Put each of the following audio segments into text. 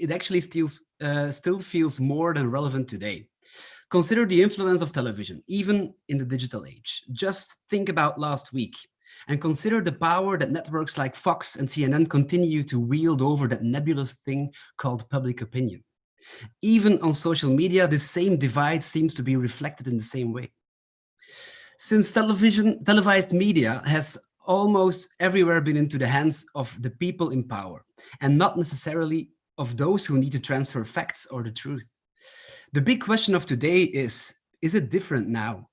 it actually still feels more than relevant today. Consider the influence of television, even in the digital age. Just think about last week and consider the power that networks like Fox and CNN continue to wield over that nebulous thing called public opinion. Even on social media, this same divide seems to be reflected in the same way. Since televised media has almost everywhere been into the hands of the people in power, and not necessarily of those who need to transfer facts or the truth. The big question of today is it different now?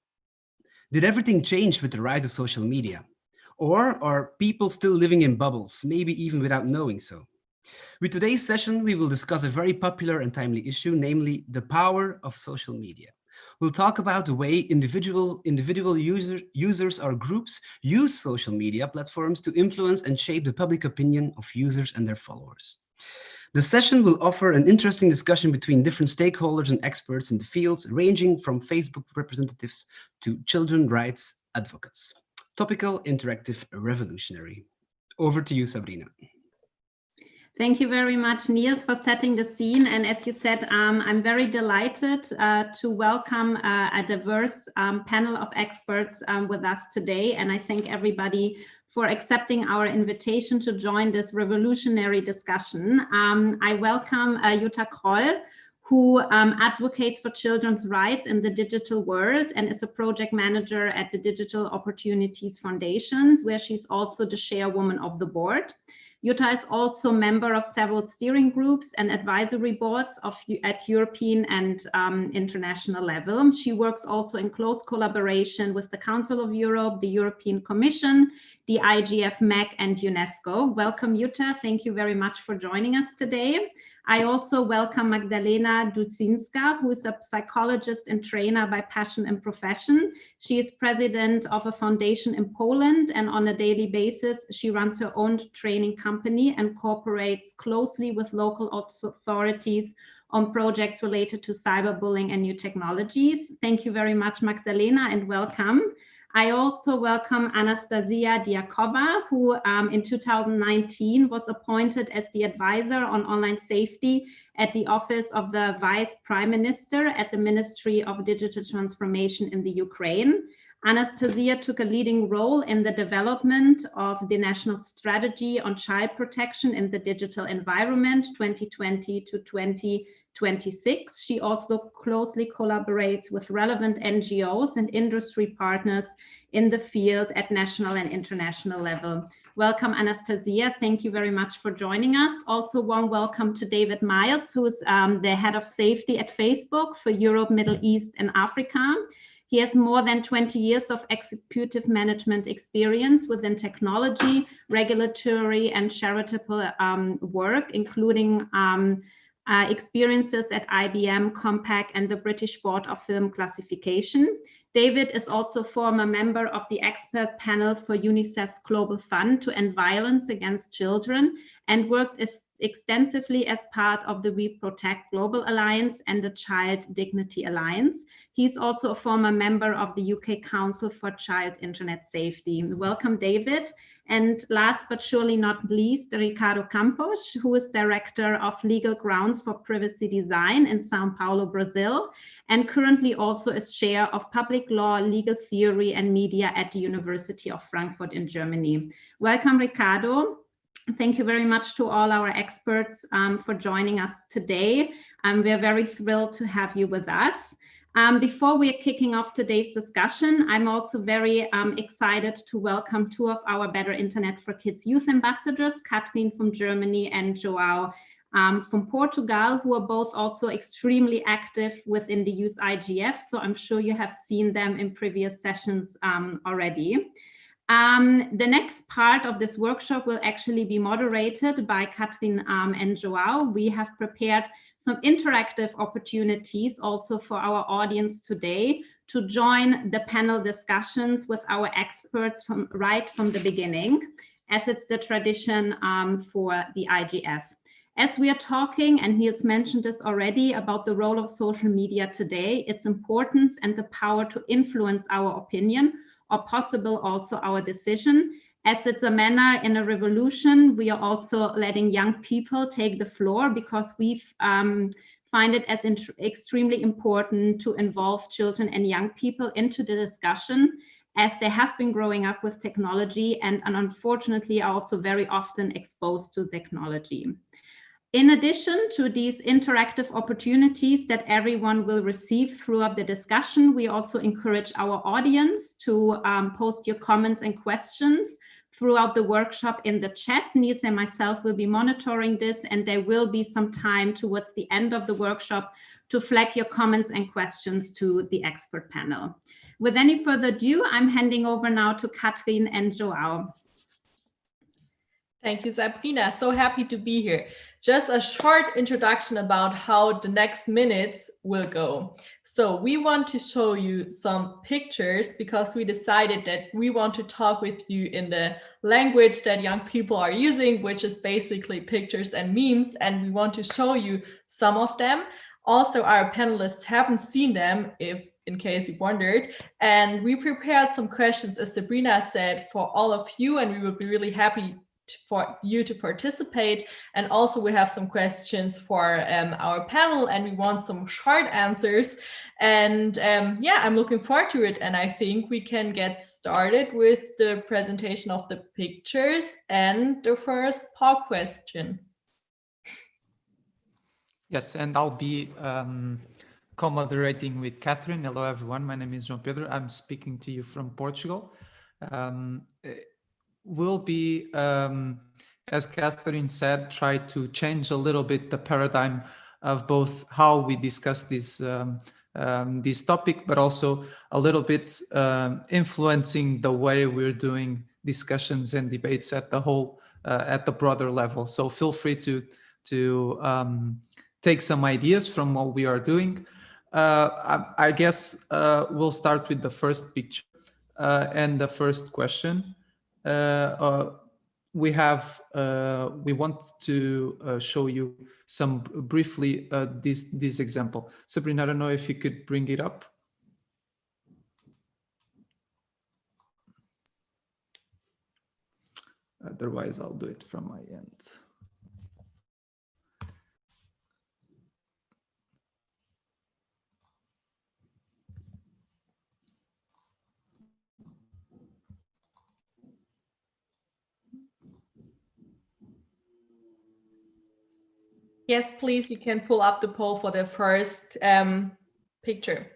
Did everything change with the rise of social media? Or are people still living in bubbles, maybe even without knowing so? With today's session, we will discuss a very popular and timely issue, namely the power of social media. We'll talk about the way individual users or groups use social media platforms to influence and shape the public opinion of users and their followers. The session will offer an interesting discussion between different stakeholders and experts in the fields, ranging from Facebook representatives to children's rights advocates. Topical, interactive, revolutionary. Over to you, Sabrina. Thank you very much, Niels, for setting the scene. And as you said, I'm very delighted to welcome a diverse panel of experts with us today. And I thank everybody for accepting our invitation to join this revolutionary discussion. I welcome Jutta Kroll, who advocates for children's rights in the digital world and is a project manager at the Digital Opportunities Foundations, where she's also the chairwoman of the board. Jutta is also a member of several steering groups and advisory boards at European and international level. She works also in close collaboration with the Council of Europe, the European Commission, the IGF, MEC, and UNESCO. Welcome, Jutta. Thank you very much for joining us today. I also welcome Magdalena Dudzińska, who is a psychologist and trainer by passion and profession. She is president of a foundation in Poland, and on a daily basis, she runs her own training company and cooperates closely with local authorities on projects related to cyberbullying and new technologies. Thank you very much, Magdalena, and welcome. I also welcome Anastasia Diakova, who in 2019 was appointed as the advisor on online safety at the office of the Vice Prime Minister at the Ministry of Digital Transformation in the Ukraine. Anastasia took a leading role in the development of the National Strategy on Child Protection in the Digital Environment 2020 to 2026. She also closely collaborates with relevant NGOs and industry partners in the field at national and international level. Welcome, Anastasia. Thank you very much for joining us. Also, warm welcome to David Miles, who is the head of safety at Facebook for Europe, Middle East, and Africa. He has more than 20 years of executive management experience within technology, regulatory, and charitable work, including experiences at IBM, Compaq, and the British Board of Film Classification. David is also a former member of the expert panel for UNICEF's Global Fund to End Violence Against Children and worked extensively as part of the We Protect Global Alliance and the Child Dignity Alliance. He's also a former member of the UK Council for Child Internet Safety. Welcome, David. And last but surely not least, Ricardo Campos, who is Director of Legal Grounds for Privacy Design in Sao Paulo, Brazil, and currently also is Chair of Public Law, Legal Theory and Media at the University of Frankfurt in Germany. Welcome, Ricardo. Thank you very much to all our experts for joining us today. We're very thrilled to have you with us. Before we're kicking off today's discussion, I'm also very excited to welcome two of our Better Internet for Kids youth ambassadors, Kathleen from Germany and João from Portugal, who are both also extremely active within the Youth IGF. So I'm sure you have seen them in previous sessions already. The next part of this workshop will actually be moderated by Kathleen and João. We have prepared some interactive opportunities also for our audience today to join the panel discussions with our experts right from the beginning, as it's the tradition for the IGF. As we are talking, and Niels mentioned this already, about the role of social media today, its importance and the power to influence our opinion, or possible also our decision, As it's a manner in a revolution, we are also letting young people take the floor, because we find it as extremely important to involve children and young people into the discussion, as they have been growing up with technology and unfortunately are also very often exposed to technology. In addition to these interactive opportunities that everyone will receive throughout the discussion, we also encourage our audience to post your comments and questions throughout the workshop in the chat. Niels and myself will be monitoring this, and there will be some time towards the end of the workshop to flag your comments and questions to the expert panel. With any further ado, I'm handing over now to Katrin and Joao. Thank you, Sabrina. So happy to be here. Just a short introduction about how the next minutes will go. So we want to show you some pictures because we decided that we want to talk with you in the language that young people are using, which is basically pictures and memes. And we want to show you some of them. Also, our panelists haven't seen them, in case you wondered. And we prepared some questions, as Sabrina said, for all of you, and we will be really happy for you to participate. And also we have some questions for our panel, and we want some short answers. And yeah, I'm looking forward to it. And I think we can get started with the presentation of the pictures and the first poll question. Yes, and I'll be co-moderating with Catherine. Hello, everyone. My name is João Pedro. I'm speaking to you from Portugal. We'll be, as Catherine said, try to change a little bit the paradigm of both how we discuss this topic, but also a little bit influencing the way we're doing discussions and debates at the whole, at the broader level. So feel free to take some ideas from what we are doing. I guess we'll start with the first picture and the first question. We want to show you some briefly this example. Sabrina, I don't know if you could bring it up. Otherwise, I'll do it from my end. Yes, please, you can pull up the poll for the first picture.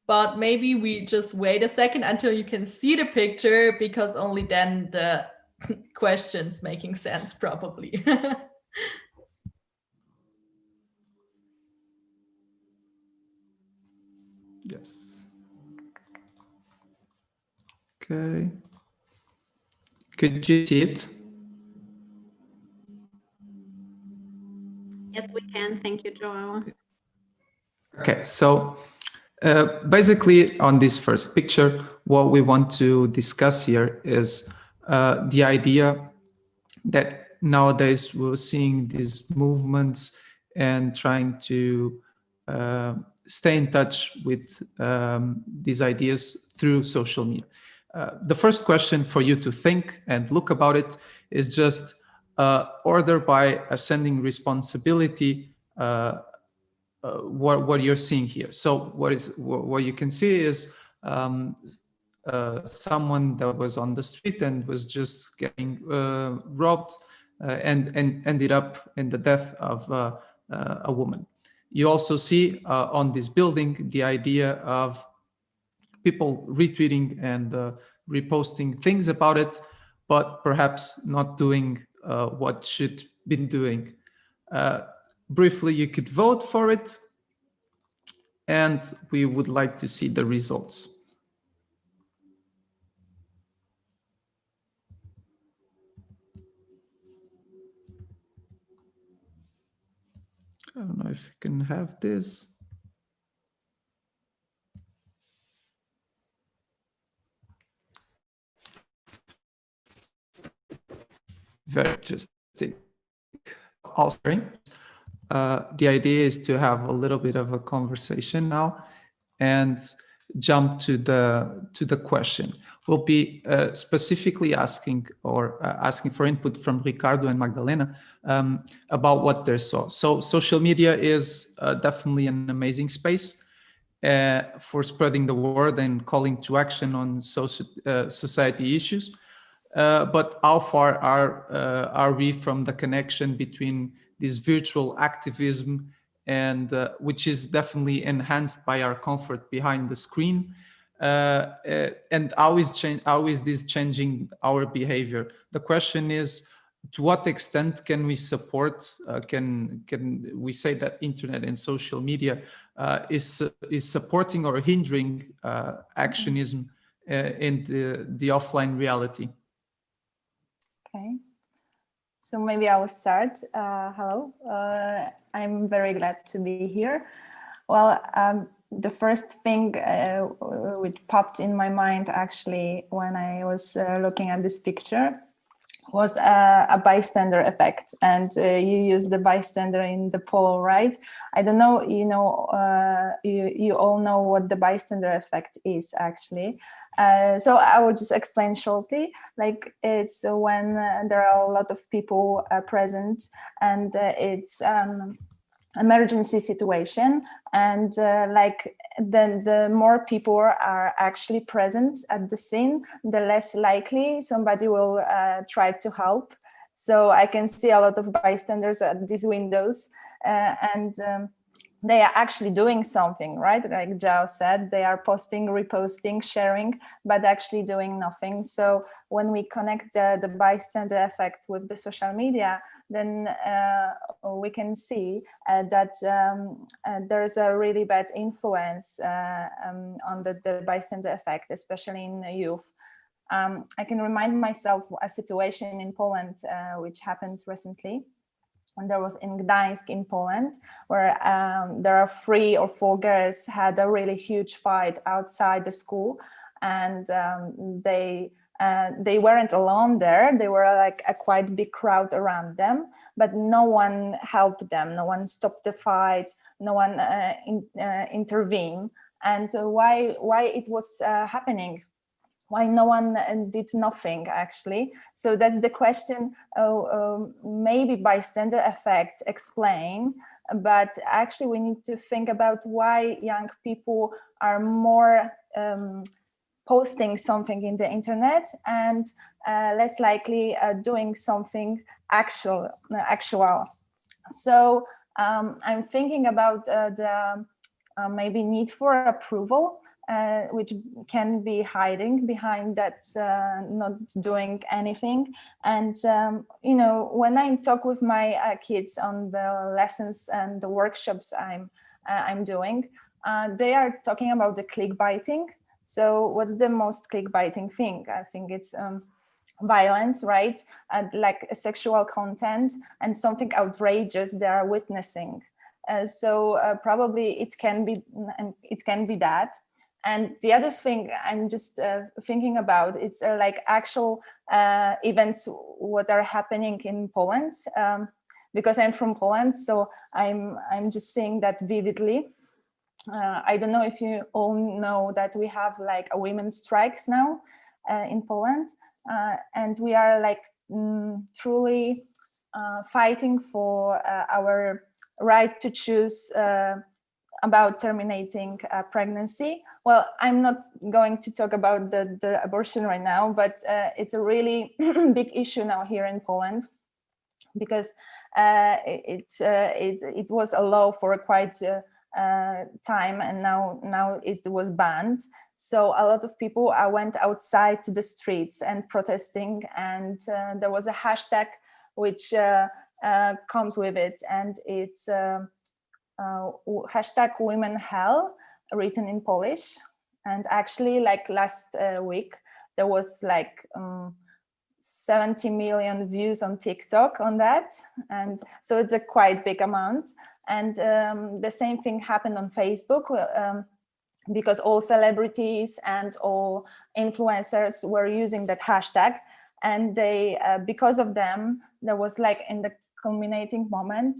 But maybe we just wait a second until you can see the picture, because only then the question's making sense, probably. Yes. Okay. Could you see it? Yes, we can. Thank you, Joao. Okay, so basically on this first picture, what we want to discuss here is the idea that nowadays we're seeing these movements and trying to stay in touch with these ideas through social media. The first question for you to think and look about it is just order by ascending responsibility what you're seeing here. So what you can see is someone that was on the street and was just getting robbed and ended up in the death of a woman. You also see on this building the idea of people retweeting and reposting things about it, but perhaps not doing what should be doing. Briefly, you could vote for it, and we would like to see the results. I don't know if you can have this. Very interesting. Also, the idea is to have a little bit of a conversation now, and jump to the question. We'll be specifically asking for input from Ricardo and Magdalena about what they saw. So social media is definitely an amazing space for spreading the word and calling to action on society issues. But how far are we from the connection between this virtual activism and which is definitely enhanced by our comfort behind the screen, and how is this changing our behavior? The question is, to what extent can we support? Can we say that internet and social media is supporting or hindering actionism in the offline reality? Okay, so maybe I will start. Hello, I'm very glad to be here. Well, the first thing which popped in my mind actually when I was looking at this picture was a bystander effect, and you use the bystander in the poll, right? I don't know, you all know what the bystander effect is actually. So I will just explain shortly. Like, it's when there are a lot of people present, and it's emergency situation, and like the more people are actually present at the scene, the less likely somebody will try to help. So I can see a lot of bystanders at these windows, and they are actually doing something, right? Like Zhao said, they are posting, reposting, sharing, but actually doing nothing. So when we connect the bystander effect with the social media, then we can see that there's a really bad influence on the bystander effect, especially in youth. I can remind myself a situation in Poland which happened recently. And there was in Gdańsk in Poland, where there are 3 or 4 girls had a really huge fight outside the school, and they weren't alone there. They were like a quite big crowd around them, but no one helped them. No one stopped the fight. No one intervened. And why it was happening? Why no one did nothing actually? So that's the question. Maybe bystander effect explain, but actually we need to think about why young people are more posting something in the internet and less likely doing something actual. So I'm thinking about the maybe need for approval, which can be hiding behind that not doing anything. And when I talk with my kids on the lessons and the workshops I'm doing, they are talking about the clickbaiting. So what's the most clickbaiting thing? I think it's violence, right? Like sexual content and something outrageous they are witnessing. So probably it can be that. And the other thing I'm just thinking about, it's like actual events what are happening in Poland, because I'm from Poland, so I'm just seeing that vividly. I don't know if you all know that we have like a women's strikes now in Poland, and we are like truly fighting for our right to choose about terminating pregnancy. Well, I'm not going to talk about the abortion right now, but it's a really big issue now here in Poland, because it was a law for quite time, and now it was banned. So a lot of people went outside to the streets and protesting, and there was a hashtag which comes with it, and it's hashtag women hell, written in Polish. And actually, like last week, there was like 70 million views on TikTok on that, and so it's a quite big amount. And the same thing happened on Facebook, because all celebrities and all influencers were using that hashtag, and they because of them, there was like in the culminating moment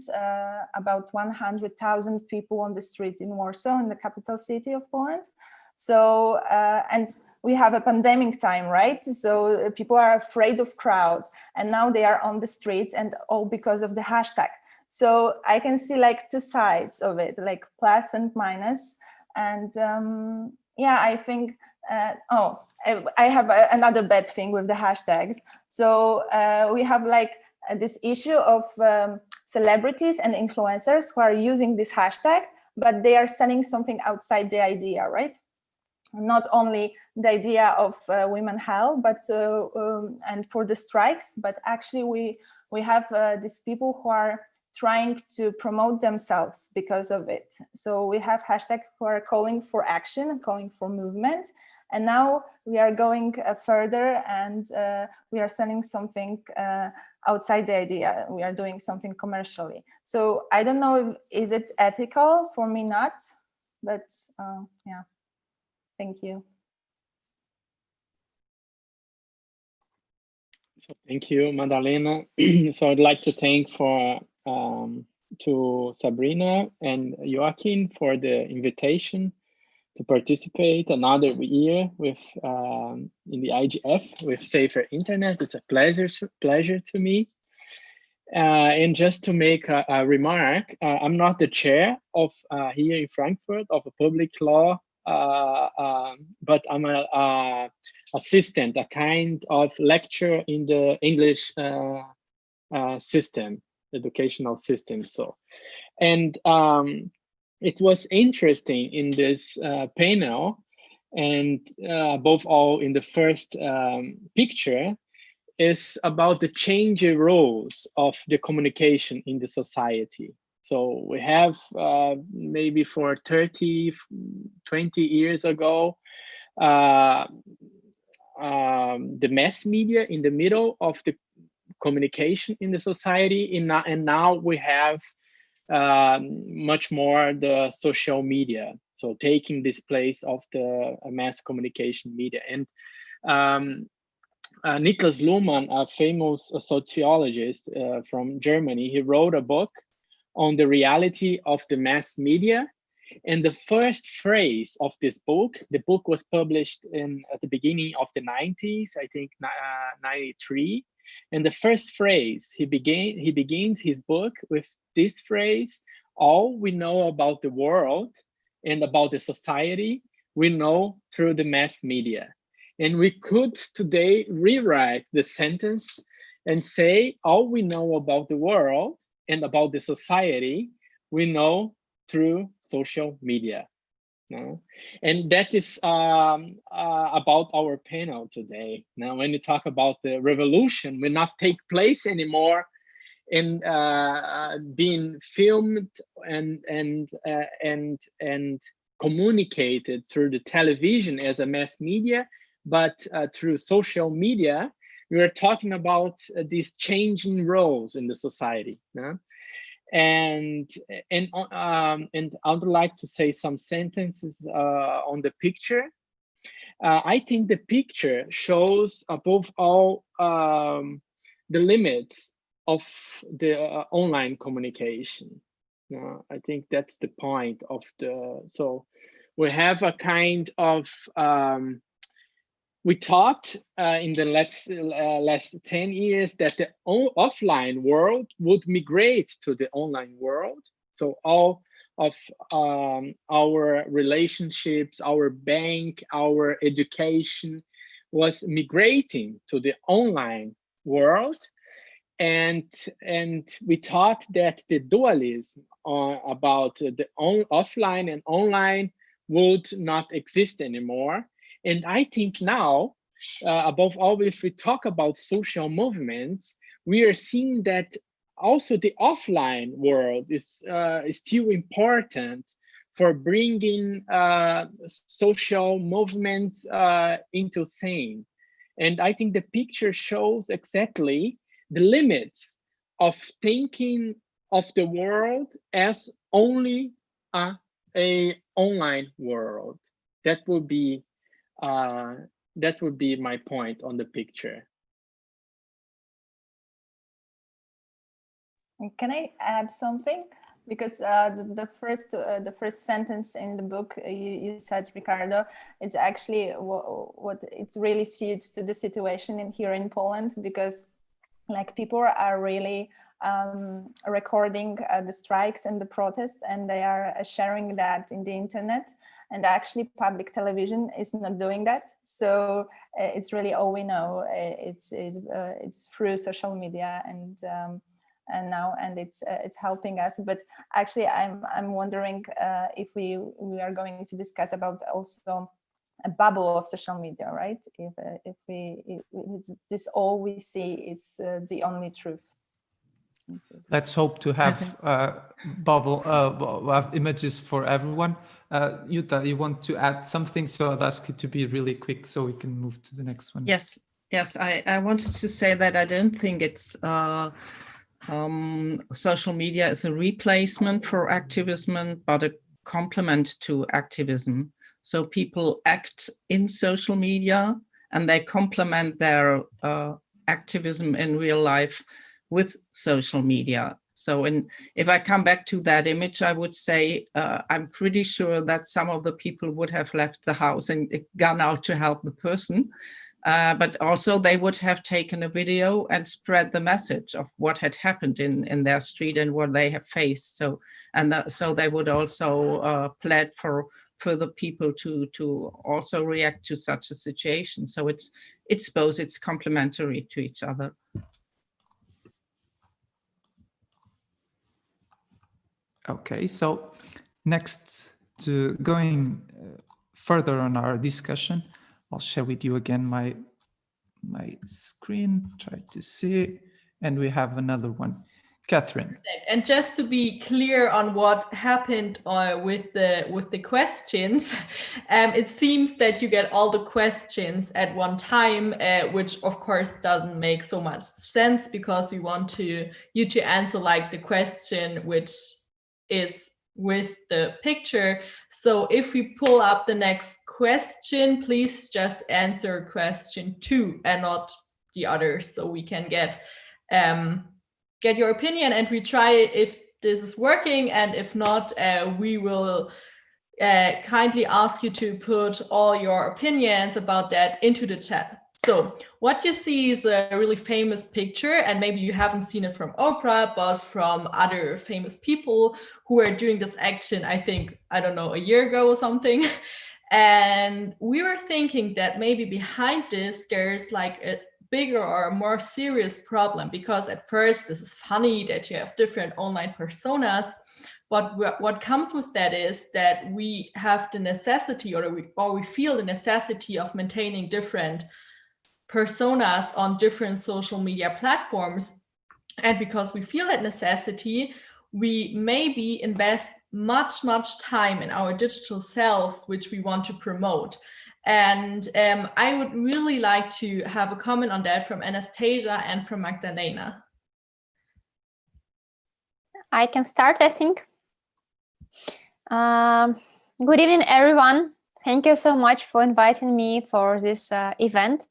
about 100,000 people on the street in Warsaw, in the capital city of Poland. So, and we have a pandemic time, right? So people are afraid of crowds, and now they are on the streets, and all because of the hashtag. So I can see like two sides of it, like plus and minus. And yeah, I think, I have another bad thing with the hashtags. So we have like this issue of celebrities and influencers who are using this hashtag, but they are selling something outside the idea, right? Not only the idea of women health, but and for the strikes, but actually we have these people who are trying to promote themselves because of it. So we have hashtags who are calling for action, calling for movement, and now we are going further, and we are selling something outside the idea. We are doing something commercially. So I don't know is it ethical? For me, not. But yeah. Thank you. So thank you, Madalena. So I'd like to thank to Sabrina and Joaquin for the invitation to participate another year with in the IGF with Safer Internet. It's a pleasure to me. And just to make a remark, I'm not the chair of here in Frankfurt of a public law, but I'm a assistant, a kind of lecturer in the English system, educational system. So, and it was interesting in this panel, and above all in the first picture, is about the changing roles of the communication in the society. So we have maybe for 30, 20 years ago, the mass media in the middle of the communication in the society, and now we have much more the social media, so taking this place of the mass communication media. And Niklas Luhmann, a famous sociologist from Germany, he wrote a book on the reality of the mass media. And the first phrase of this book, the book was published at the beginning of the 90s, I think 93. And the first phrase, he begins his book with this phrase: all we know about the world and about the society, we know through the mass media. And we could today rewrite the sentence and say, all we know about the world and about the society, we know through social media. No? And that is about our panel today. Now, when you talk about the revolution, will not take place anymore in being filmed and communicated through the television as a mass media, but through social media. We are talking about these changing roles in the society. No? And I would like to say some sentences on the picture. I think the picture shows above all the limits of the online communication. I think that's the point of the, so we have a kind of, we talked in the last 10 years that the offline world would migrate to the online world. So all of our relationships, our bank, our education was migrating to the online world. And we thought that the dualism about the offline and online would not exist anymore. And I think now, above all, if we talk about social movements, we are seeing that also the offline world is still important for bringing social movements into scene. And I think the picture shows exactly the limits of thinking of the world as only a online world. That would be my point on the picture. Can I add something? because the first sentence in the book you said, Ricardo, it's actually what it's really suits to the situation here in Poland, because like people are really recording the strikes and the protests, and they are sharing that in the internet, and actually public television is not doing that. So it's really all we know. It's through social media, and now it's helping us. But actually I'm wondering if we are going to discuss about also a bubble of social media, right? If it's this all we see is the only truth. Let's hope to have bubble of images for everyone. Jutta, you want to add something? So I'd ask you to be really quick so we can move to the next one. Yes, I wanted to say that I don't think it's social media is a replacement for activism, but a complement to activism. So people act in social media and they complement their activism in real life with social media. So if I come back to that image, I would say I'm pretty sure that some of the people would have left the house and gone out to help the person. But also they would have taken a video and spread the message of what had happened in their street and what they have faced. So so they would also plead for the people to also react to such a situation. So it's both, it's complementary to each other. Okay, so next, to going further on our discussion, I'll share with you again my screen, try to see, and we have another one. Catherine. And just to be clear on what happened with the questions, it seems that you get all the questions at one time, which of course doesn't make so much sense, because we want you to answer like the question which is with the picture. So if we pull up the next question, please just answer question 2 and not the others, so we can get your opinion, and we try if this is working, and if not, we will kindly ask you to put all your opinions about that into the chat. So what you see is a really famous picture, and maybe you haven't seen it from Oprah, but from other famous people who are doing this action, I think, I don't know, a year ago or something. And we were thinking that maybe behind this, there's like a bigger or more serious problem, because at first this is funny that you have different online personas, but what comes with that is that we have the necessity, or we feel the necessity of maintaining different personas on different social media platforms. And because we feel that necessity, we maybe invest much time in our digital selves, which we want to promote. And I would really like to have a comment on that from Anastasia and from Magdalena. I can start, I think. Good evening, everyone. Thank you so much for inviting me for this event.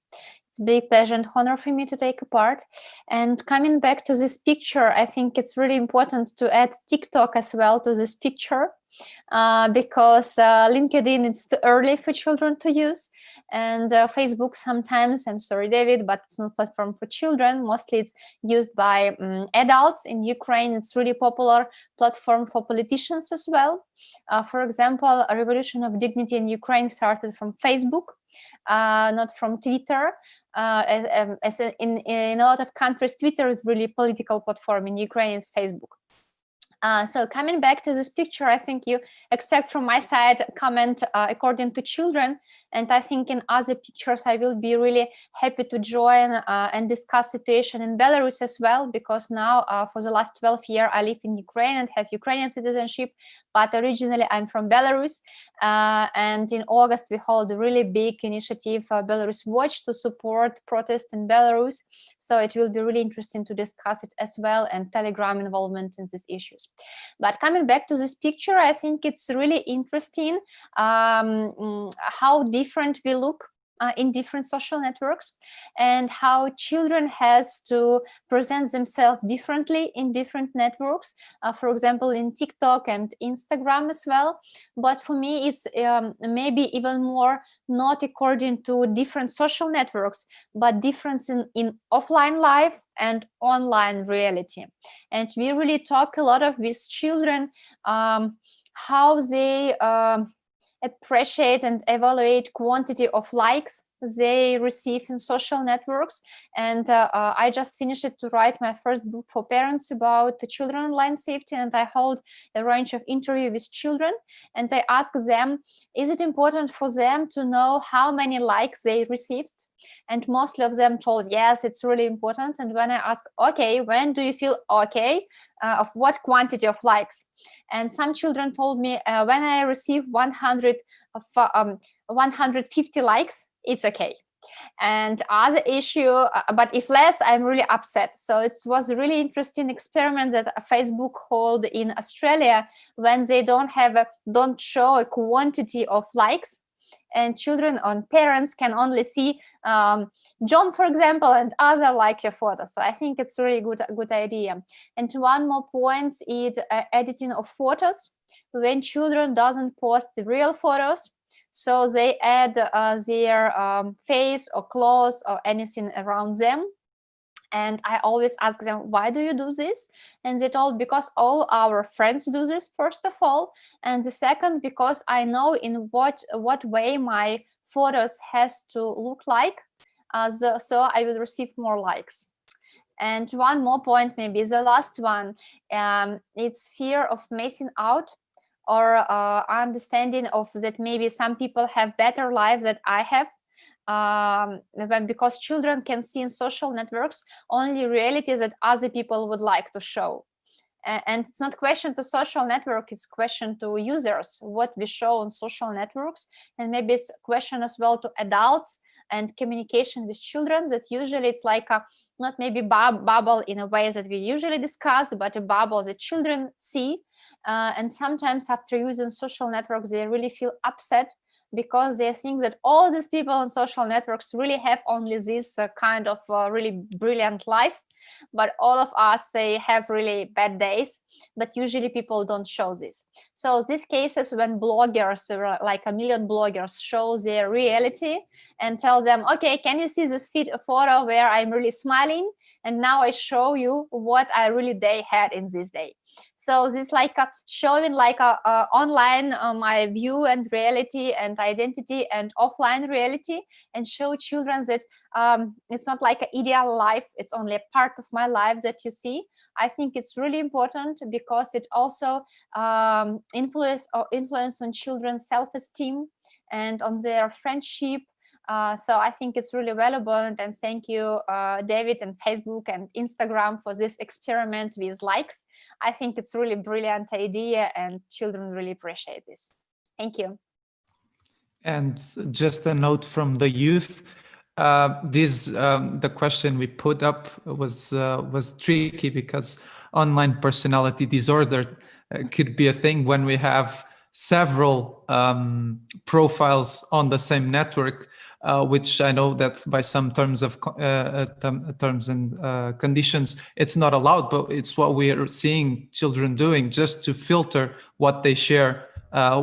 It's a big pleasure and honor for me to take a part. And coming back to this picture, I think it's really important to add TikTok as well to this picture. Because LinkedIn is too early for children to use, and Facebook sometimes, I'm sorry David, but it's not a platform for children. Mostly it's used by adults. In Ukraine it's really popular platform for politicians as well. For example, a revolution of dignity in Ukraine started from Facebook, not from Twitter. As in a lot of countries, Twitter is really a political platform. In Ukraine it's Facebook. So coming back to this picture, I think you expect from my side comment according to children, and I think in other pictures I will be really happy to join and discuss situation in Belarus as well, because now for the last 12 years I live in Ukraine and have Ukrainian citizenship, but originally I'm from Belarus, and in August we hold a really big initiative, Belarus Watch, to support protests in Belarus. So it will be really interesting to discuss it as well, and Telegram involvement in these issues. But coming back to this picture, I think it's really interesting how different we look in different social networks, and how children has to present themselves differently in different networks, for example, in TikTok and Instagram as well. But for me, it's maybe even more not according to different social networks, but difference in offline life and online reality. And we really talk a lot of with children, how they appreciate and evaluate quantity of likes they receive in social networks. And I just finished to write my first book for parents about the children online safety, and I hold a range of interviews with children, and I ask them, is it important for them to know how many likes they received? And mostly of them told, yes, it's really important. And when I ask, okay, when do you feel okay, of what quantity of likes? And some children told me, when I receive 150 likes, it's okay. And other issue, but if less, I'm really upset. So it was a really interesting experiment that Facebook hold in Australia, when they don't show a quantity of likes, and children and parents can only see John, for example, and other like your photo. So I think it's really good idea. And one more point is editing of photos. When children doesn't post the real photos, so they add their face or clothes or anything around them. And I always ask them, why do you do this? And they told, because all our friends do this, first of all. And the second, because I know in what way my photos has to look like, so I will receive more likes. And one more point, maybe the last one, it's fear of missing out, or understanding of that maybe some people have better lives than I have. Because children can see in social networks only realities that other people would like to show. And it's not question to social network, it's question to users, what we show on social networks. And maybe it's question as well to adults and communication with children, that usually it's like a, not maybe bubble in a way that we usually discuss, but a bubble that children see. And sometimes after using social networks, they really feel upset, because they think that all these people on social networks really have only this kind of really brilliant life, but all of us, they have really bad days, but usually people don't show this. So these cases when bloggers, like a million bloggers, show their reality and tell them, okay, can you see this photo where I'm really smiling, and now I show you what I really had in this day. So this like showing like online my view and reality and identity and offline reality, and show children that it's not like an ideal life, it's only a part of my life that you see. I think it's really important, because it also influence on children's self-esteem and on their friendship. So I think it's really valuable, and thank you, David and Facebook and Instagram for this experiment with likes. I think it's really brilliant idea, and children really appreciate this. Thank you. And just a note from the youth, the question we put up was tricky, because online personality disorder could be a thing when we have several profiles on the same network, which I know that by some terms and conditions, it's not allowed, but it's what we are seeing children doing just to filter what they share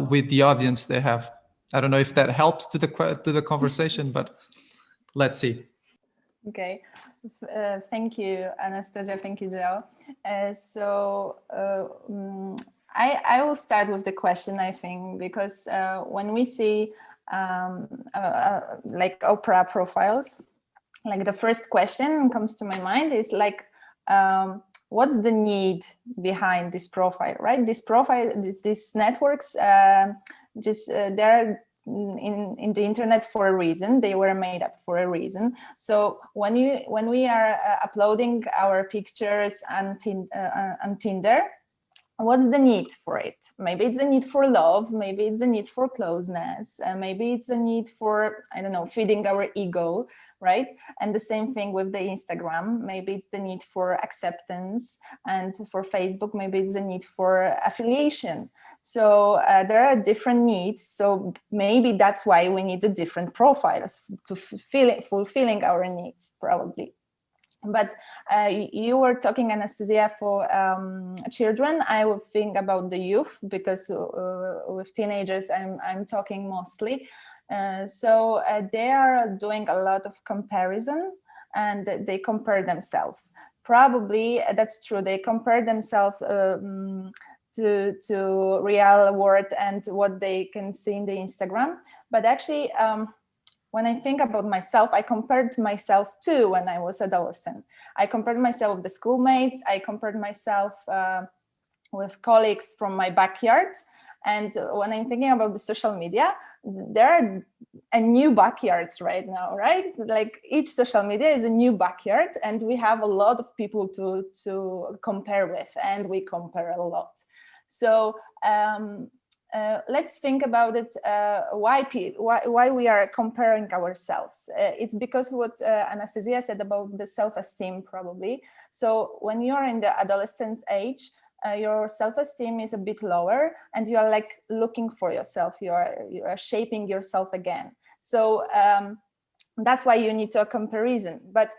with the audience they have. I don't know if that helps to the conversation, but let's see. Okay, thank you, Anastasia. Thank you, Joe. I will start with the question, I think, because when we see like Oprah profiles, like the first question comes to my mind is like, what's the need behind this profile, right? This profile, these networks, they're in the internet for a reason. They were made up for a reason. So when we are uploading our pictures on Tinder, what's the need for it? Maybe it's a need for love, maybe it's a need for closeness, maybe it's a need for, I don't know, feeding our ego, right? And the same thing with the Instagram, maybe it's the need for acceptance, and for Facebook, maybe it's the need for affiliation. So there are different needs. So maybe that's why we need the different profiles to fulfilling our needs, probably. But you were talking, Anastasia, for children. I would think about the youth, because with teenagers I'm talking mostly. So they are doing a lot of comparison, and they compare themselves. Probably that's true. They compare themselves to real world and what they can see in the Instagram. But actually, when I think about myself, I compared myself too when I was adolescent. I compared myself with the schoolmates. I compared myself with colleagues from my backyard. And when I'm thinking about the social media, there are a new backyards right now, right? Like each social media is a new backyard, and we have a lot of people to compare with, and we compare a lot. So let's think about it, why we are comparing ourselves. It's because what Anastasia said about the self-esteem, probably. So when you're in the adolescent age, your self-esteem is a bit lower, and you are like looking for yourself. You are shaping yourself again. So that's why you need to a comparison. But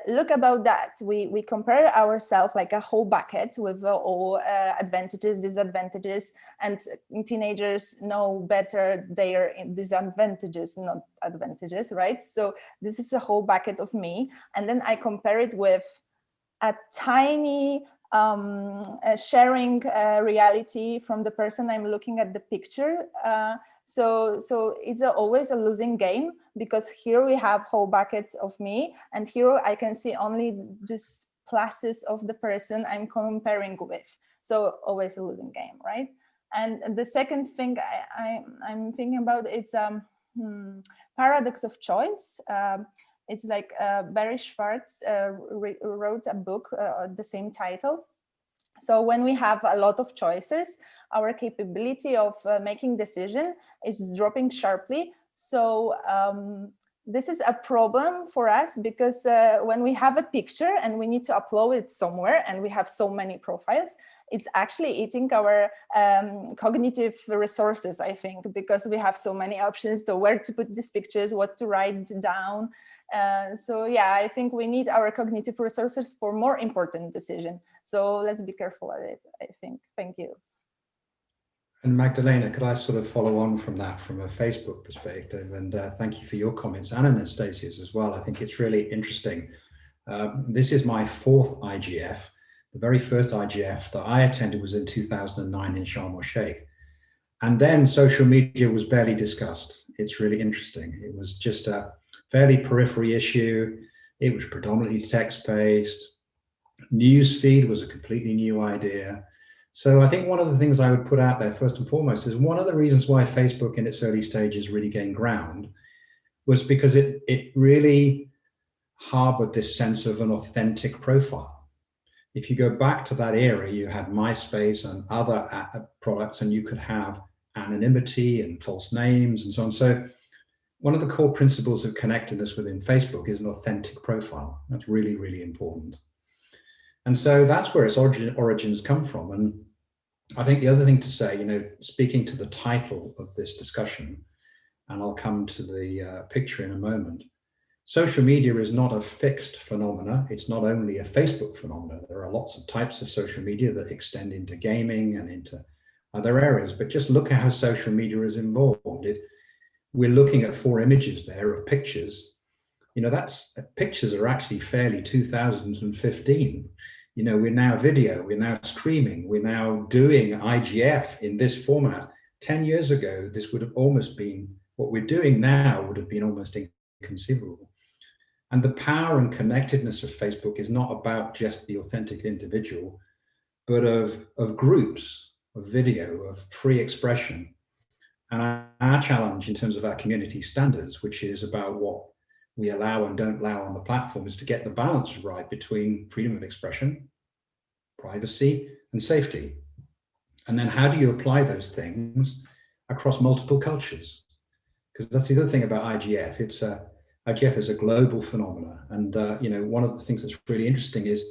look about that. We compare ourselves like a whole bucket with all advantages, disadvantages, and teenagers know better their disadvantages, not advantages, right? So this is a whole bucket of me, and then I compare it with a tiny sharing reality from the person I'm looking at the picture. So it's always a losing game, because here we have whole buckets of me, and here I can see only just pluses of the person I'm comparing with. So always a losing game, right? And the second thing I'm thinking about, it's paradox of choice. It's like Barry Schwartz wrote a book, the same title. So when we have a lot of choices, our capability of making decision is dropping sharply. So this is a problem for us, because when we have a picture and we need to upload it somewhere, and we have so many profiles, it's actually eating our cognitive resources, I think, because we have so many options to where to put these pictures, what to write down. So yeah, I think we need our cognitive resources for more important decision. So let's be careful at it, I think. Thank you. And Magdalena, could I sort of follow on from that from a Facebook perspective? And thank you for your comments, and Anastasia's as well. I think it's really interesting. This is my fourth IGF. The very first IGF that I attended was in 2009 in Sharm el Sheikh. And then social media was barely discussed. It's really interesting. It was just a fairly periphery issue. It was predominantly text-based. Newsfeed was a completely new idea. So I think one of the things I would put out there first and foremost is one of the reasons why Facebook in its early stages really gained ground was because it really harbored this sense of an authentic profile. If you go back to that era, you had MySpace and other products, and you could have anonymity and false names and so on. So one of the core principles of connectedness within Facebook is an authentic profile. That's really, really important. And so that's where its origins come from. And I think the other thing to say, you know, speaking to the title of this discussion, and I'll come to the picture in a moment, social media is not a fixed phenomena. It's not only a Facebook phenomena. There are lots of types of social media that extend into gaming and into other areas, but just look at how social media is involved. We're looking at 4 images there of pictures. You know, pictures are actually fairly 2015. You know, we're now video, we're now streaming, we're now doing IGF in this format. 10 years ago, this would have almost been, what we're doing now would have been almost inconceivable. And the power and connectedness of Facebook is not about just the authentic individual, but of groups, of video, of free expression. And our challenge in terms of our community standards, which is about what we allow and don't allow on the platform, is to get the balance right between freedom of expression, privacy, and safety. And then how do you apply those things across multiple cultures? Because that's the other thing about IGF. IGF is a global phenomenon. And one of the things that's really interesting is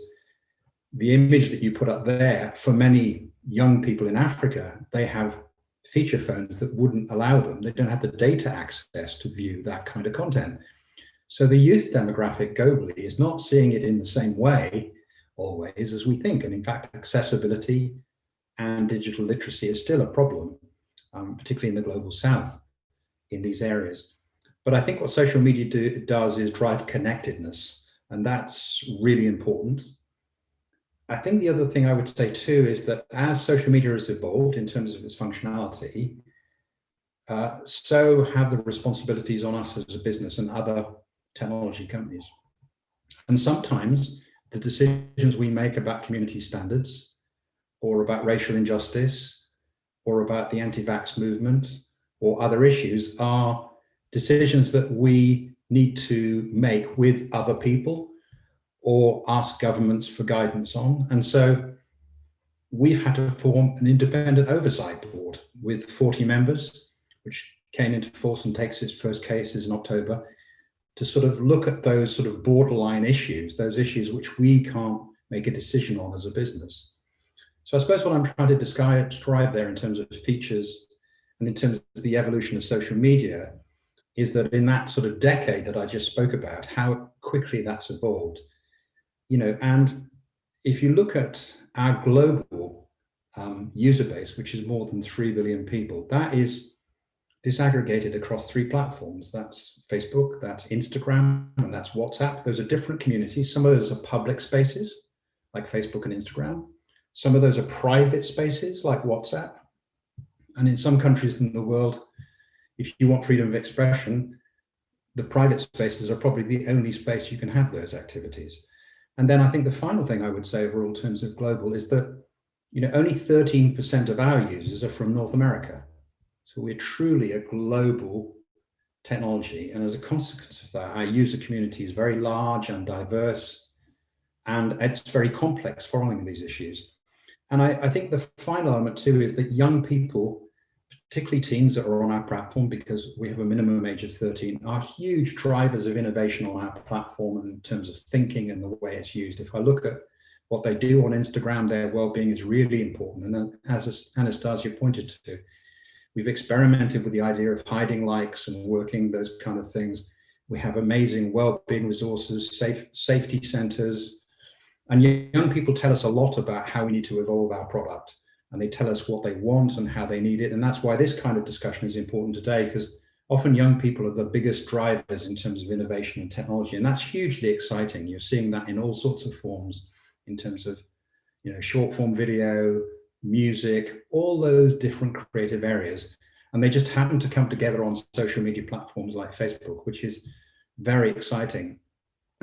the image that you put up there. For many young people in Africa, they have feature phones that wouldn't allow them. They don't have the data access to view that kind of content. So the youth demographic globally is not seeing it in the same way always as we think. And in fact, accessibility and digital literacy is still a problem, particularly in the global south in these areas. But I think what social media does is drive connectedness, and that's really important. I think the other thing I would say too is that as social media has evolved in terms of its functionality, so have the responsibilities on us as a business and other technology companies. And sometimes the decisions we make about community standards, or about racial injustice, or about the anti-vax movement, or other issues are decisions that we need to make with other people or ask governments for guidance on. And so we've had to form an independent oversight board with 40 members, which came into force and takes its first cases in October, to sort of look at those sort of borderline issues, those issues which we can't make a decision on as a business. So I suppose what I'm trying to describe there in terms of features and in terms of the evolution of social media is that in that sort of decade that I just spoke about, how quickly that's evolved, and if you look at our global user base, which is more than 3 billion people, that is disaggregated across 3 platforms. That's Facebook, that's Instagram, and that's WhatsApp. Those are different communities. Some of those are public spaces like Facebook and Instagram. Some of those are private spaces like WhatsApp. And in some countries in the world, if you want freedom of expression, the private spaces are probably the only space you can have those activities. And then I think the final thing I would say overall in terms of global is that, only 13% of our users are from North America. So we're truly a global technology. And as a consequence of that, our user community is very large and diverse, and it's very complex following these issues. And I think the final element too is that young people, particularly teens that are on our platform, because we have a minimum age of 13, are huge drivers of innovation on our platform in terms of thinking and the way it's used. If I look at what they do on Instagram, their well-being is really important. And then, as Anastasia pointed to, we've experimented with the idea of hiding likes and working those kind of things. We have amazing well-being resources, safety centers, and young people tell us a lot about how we need to evolve our product. And they tell us what they want and how they need it. And that's why this kind of discussion is important today, because often young people are the biggest drivers in terms of innovation and technology. And that's hugely exciting. You're seeing that in all sorts of forms in terms of, short form video, music, all those different creative areas. And they just happen to come together on social media platforms like Facebook, which is very exciting.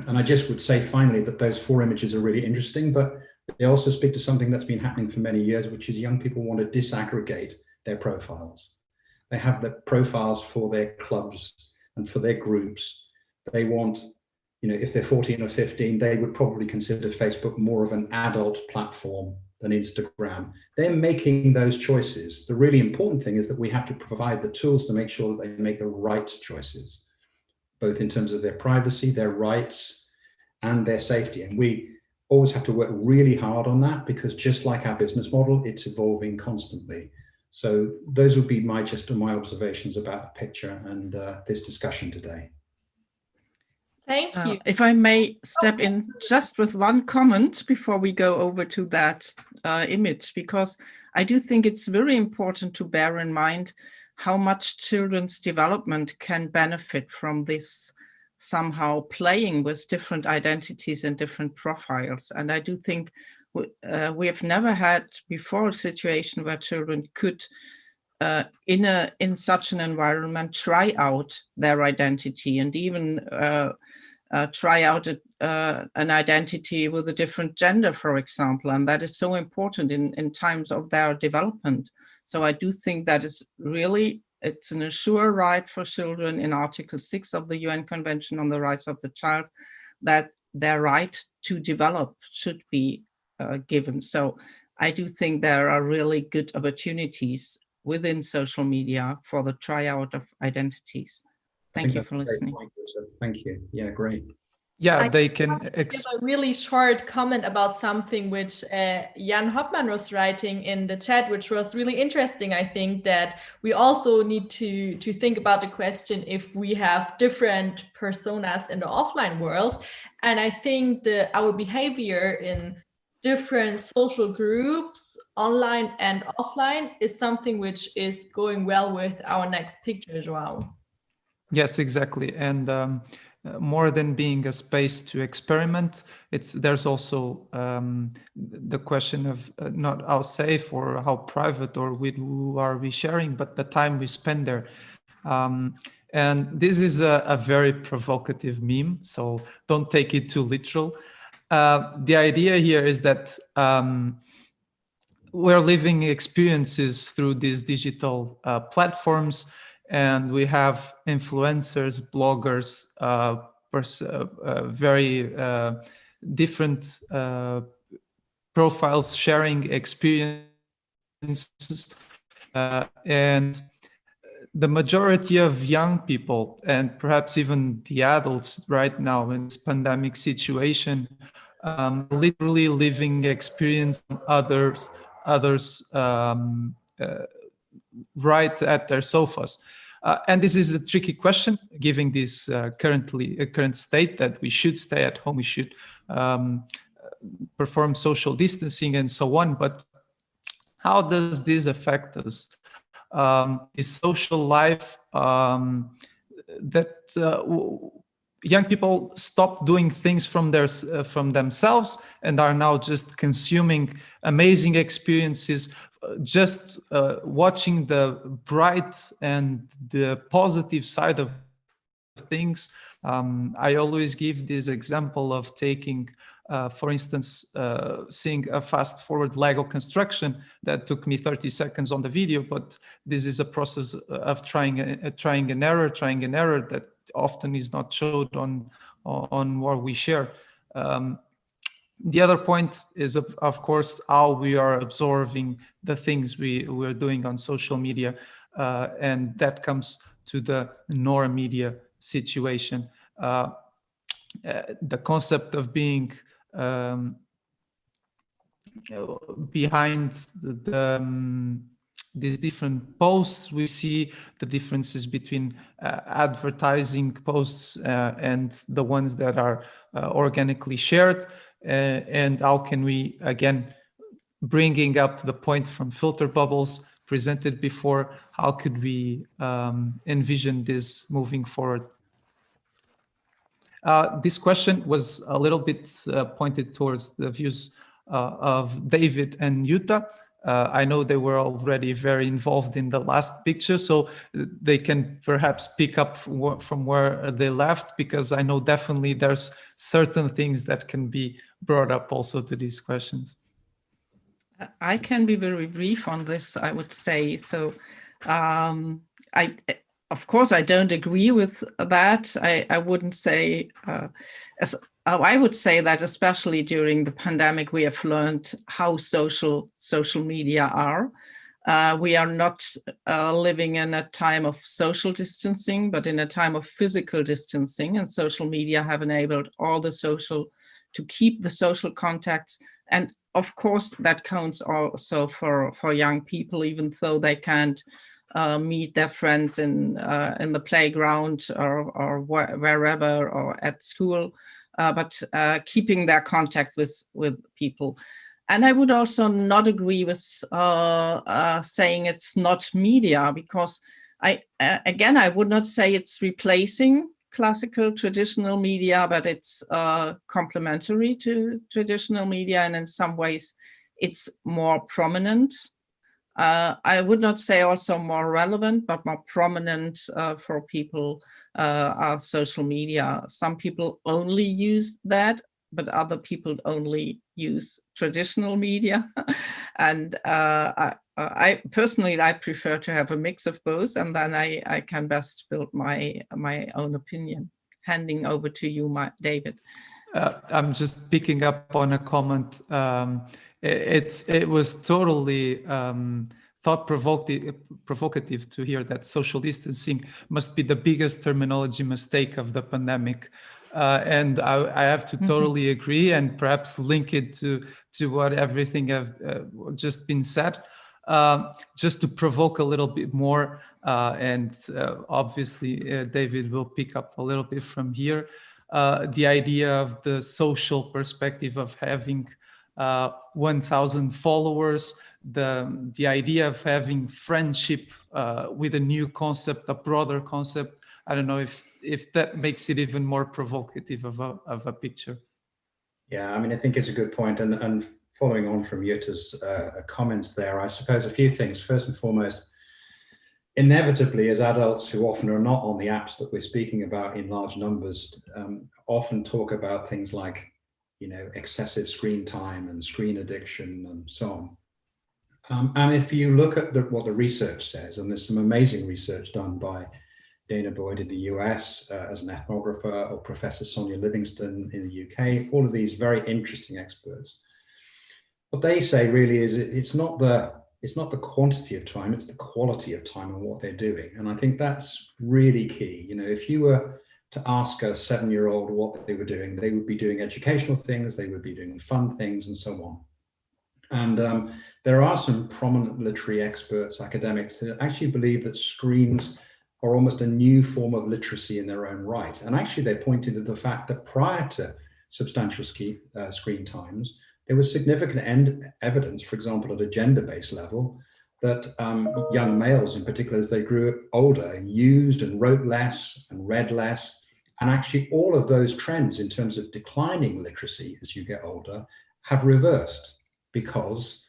And I just would say finally that those 4 images are really interesting, but they also speak to something that's been happening for many years, which is young people want to disaggregate their profiles. They have the profiles for their clubs and for their groups. They want, if they're 14 or 15, they would probably consider Facebook more of an adult platform than Instagram. They're making those choices. The really important thing is that we have to provide the tools to make sure that they make the right choices, both in terms of their privacy, their rights, and their safety. And we always have to work really hard on that, because just like our business model, it's evolving constantly. So those would be my observations about the picture and this discussion today. Thank you. If I may step in just with one comment before we go over to that image, because I do think it's very important to bear in mind how much children's development can benefit from this somehow playing with different identities and different profiles. And I do think we have never had before a situation where children could, in such an environment, try out their identity and even try out an identity with a different gender, for example. And that is so important in times of their development. So I do think that is really, it's an assured right for children in Article 6 of the UN Convention on the Rights of the Child, that their right to develop should be given. So I do think there are really good opportunities within social media for the tryout of identities. Thank you for listening. Thank you. Yeah, great. Yeah, they can give a really short comment about something which Jan Hoppmann was writing in the chat, which was really interesting. I think that we also need to think about the question if we have different personas in the offline world. And I think our behavior in different social groups, online and offline, is something which is going well with our next picture, Joao. Yes, exactly. And more than being a space to experiment, there's also the question of not how safe or how private or with who are we sharing, but the time we spend there. And this is a very provocative meme, so don't take it too literal. The idea here is that we're living experiences through these digital platforms, and we have influencers, bloggers, very different profiles sharing experiences, and the majority of young people, and perhaps even the adults right now in this pandemic situation, literally living experience others right at their sofas. And this is a tricky question, given this current state that we should stay at home, we should perform social distancing and so on. But how does this affect us? Is social life that young people stop doing things from themselves and are now just consuming amazing experiences, just watching the bright and the positive side of things. I always give this example of taking, for instance, seeing a fast forward Lego construction that took me 30 seconds on the video, but this is a process of trying and error that often is not showed on what we share. The other point is, of course, how we are absorbing the things we're doing on social media, and that comes to the nor media situation. The concept of being behind these different posts, we see the differences between advertising posts and the ones that are organically shared, and how can we, again, bringing up the point from filter bubbles presented before, how could we envision this moving forward? This question was a little bit pointed towards the views of David and Jutta. I know they were already very involved in the last picture, so they can perhaps pick up from where they left, because I know definitely there's certain things that can be brought up also to these questions. I can be very brief on this, I would say. So of course, I don't agree with that. I wouldn't say, I would say that especially during the pandemic, we have learned how social media are. We are not living in a time of social distancing, but in a time of physical distancing, and social media have enabled all the to keep the social contacts. And of course, that counts also for young people, even though they can't meet their friends in the playground or wherever or at school, but keeping their contacts with people. And I would also not agree with saying it's not media, because I would not say it's replacing classical traditional media, but it's complementary to traditional media, and in some ways it's more prominent. I would not say also more relevant, but more prominent for people are social media. Some people only use that, but other people only use traditional media. And I personally, I prefer to have a mix of both, and then I can best build my own opinion. Handing over to you, David. I'm just picking up on a comment. it was totally provocative to hear that social distancing must be the biggest terminology mistake of the pandemic. And I have to totally agree, and perhaps link it to what everything have just been said, just to provoke a little bit more. And obviously, David will pick up a little bit from here. The idea of the social perspective of having 1,000 followers, the idea of having friendship with a new concept, a broader concept. I don't know if that makes it even more provocative of a picture. Yeah, I mean, I think it's a good point. And following on from Jutta's comments there, I suppose a few things. First and foremost, inevitably, as adults who often are not on the apps that we're speaking about in large numbers, often talk about things like, you know, excessive screen time and screen addiction and so on. And if you look at what the research says, and there's some amazing research done by Dana Boyd in the US as an ethnographer, or Professor Sonia Livingston in the UK, all of these very interesting experts. What they say really is it's not the quantity of time, it's the quality of time and what they're doing. And I think that's really key. You know, if you were to ask a 7-year-old what they were doing, they would be doing educational things, they would be doing fun things and so on. And there are some prominent literary experts, academics, that actually believe that screens are almost a new form of literacy in their own right. And actually they pointed to the fact that prior to substantial screen times, there was significant evidence, for example, at a gender-based level, that young males in particular, as they grew older, used and wrote less and read less. And actually all of those trends in terms of declining literacy as you get older have reversed, because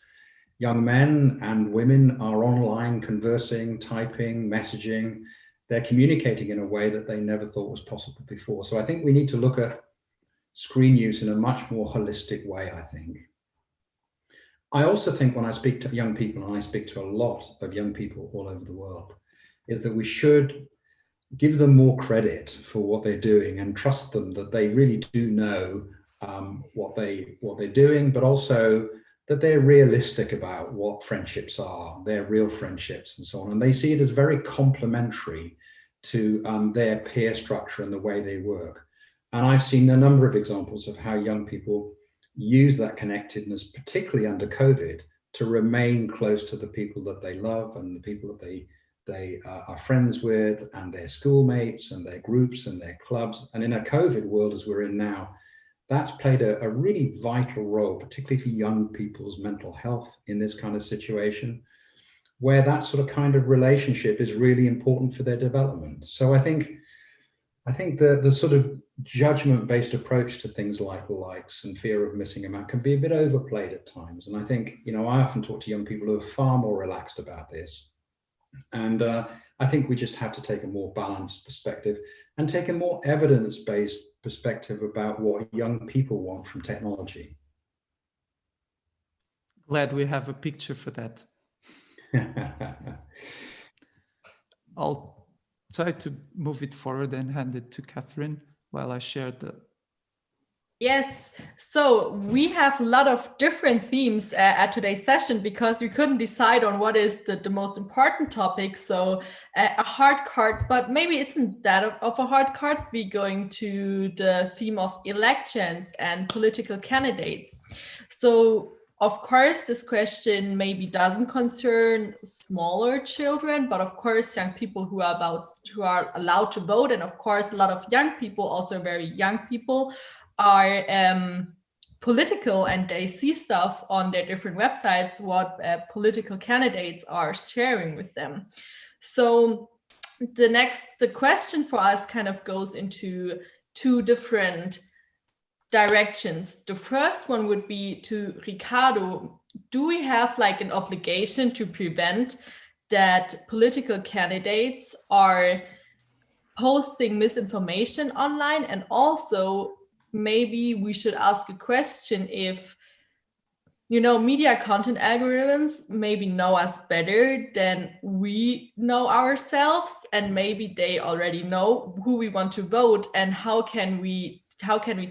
young men and women are online conversing, typing, messaging. They're communicating in a way that they never thought was possible before. So I think we need to look at screen use in a much more holistic way, I think. I also think when I speak to young people, and I speak to a lot of young people all over the world, is that we should give them more credit for what they're doing and trust them that they really do know what they're doing, but also that they're realistic about what friendships are, their real friendships and so on. And they see it as very complementary to their peer structure and the way they work. And I've seen a number of examples of how young people use that connectedness, particularly under COVID, to remain close to the people that they love and the people that they are friends with, and their schoolmates and their groups and their clubs. And in a COVID world as we're in now, that's played a really vital role, particularly for young people's mental health in this kind of situation, where that sort of kind of relationship is really important for their development. So I think the sort of judgment-based approach to things like likes and fear of missing them out can be a bit overplayed at times. And I think, you know, I often talk to young people who are far more relaxed about this. And I think we just have to take a more balanced perspective and take a more evidence-based perspective about what young people want from technology. Glad we have a picture for that. I'll try to move it forward and hand it to Catherine while I share the... Yes, so we have a lot of different themes at today's session because we couldn't decide on what is the most important topic. So a hard card, but maybe it's not that of a hard card. We're going to the theme of elections and political candidates. So of course, this question maybe doesn't concern smaller children, but of course, young people who are allowed to vote. And of course, a lot of young people, also very young people, are political, and they see stuff on their different websites, what political candidates are sharing with them. So the question for us kind of goes into two different directions. The first one would be to Ricardo. Do we have like an obligation to prevent that political candidates are posting misinformation online? And also, maybe we should ask a question if, you know, media content algorithms maybe know us better than we know ourselves, and maybe they already know who we want to vote, and how can we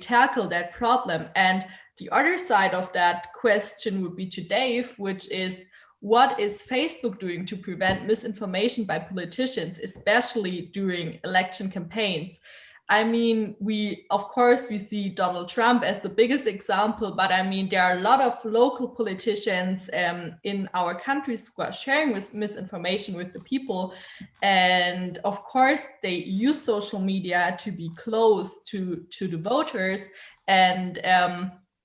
tackle that problem? And the other side of that question would be to Dave, which is, what is Facebook doing to prevent misinformation by politicians, especially during election campaigns? I mean, of course, we see Donald Trump as the biggest example, but I mean, there are a lot of local politicians in our countries who are sharing misinformation with the people. And of course, they use social media to be close to the voters. And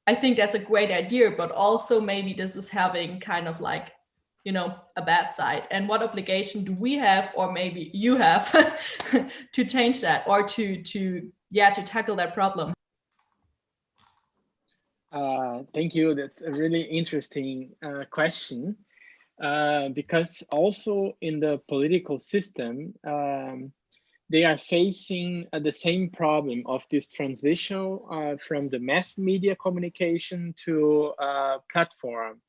I think that's a great idea, but also maybe this is having kind of like, you know, a bad side. And what obligation do we have, or maybe you have, to change that, or to tackle that problem? Thank you. That's a really interesting question, because also in the political system, they are facing the same problem of this transition from the mass media communication to platform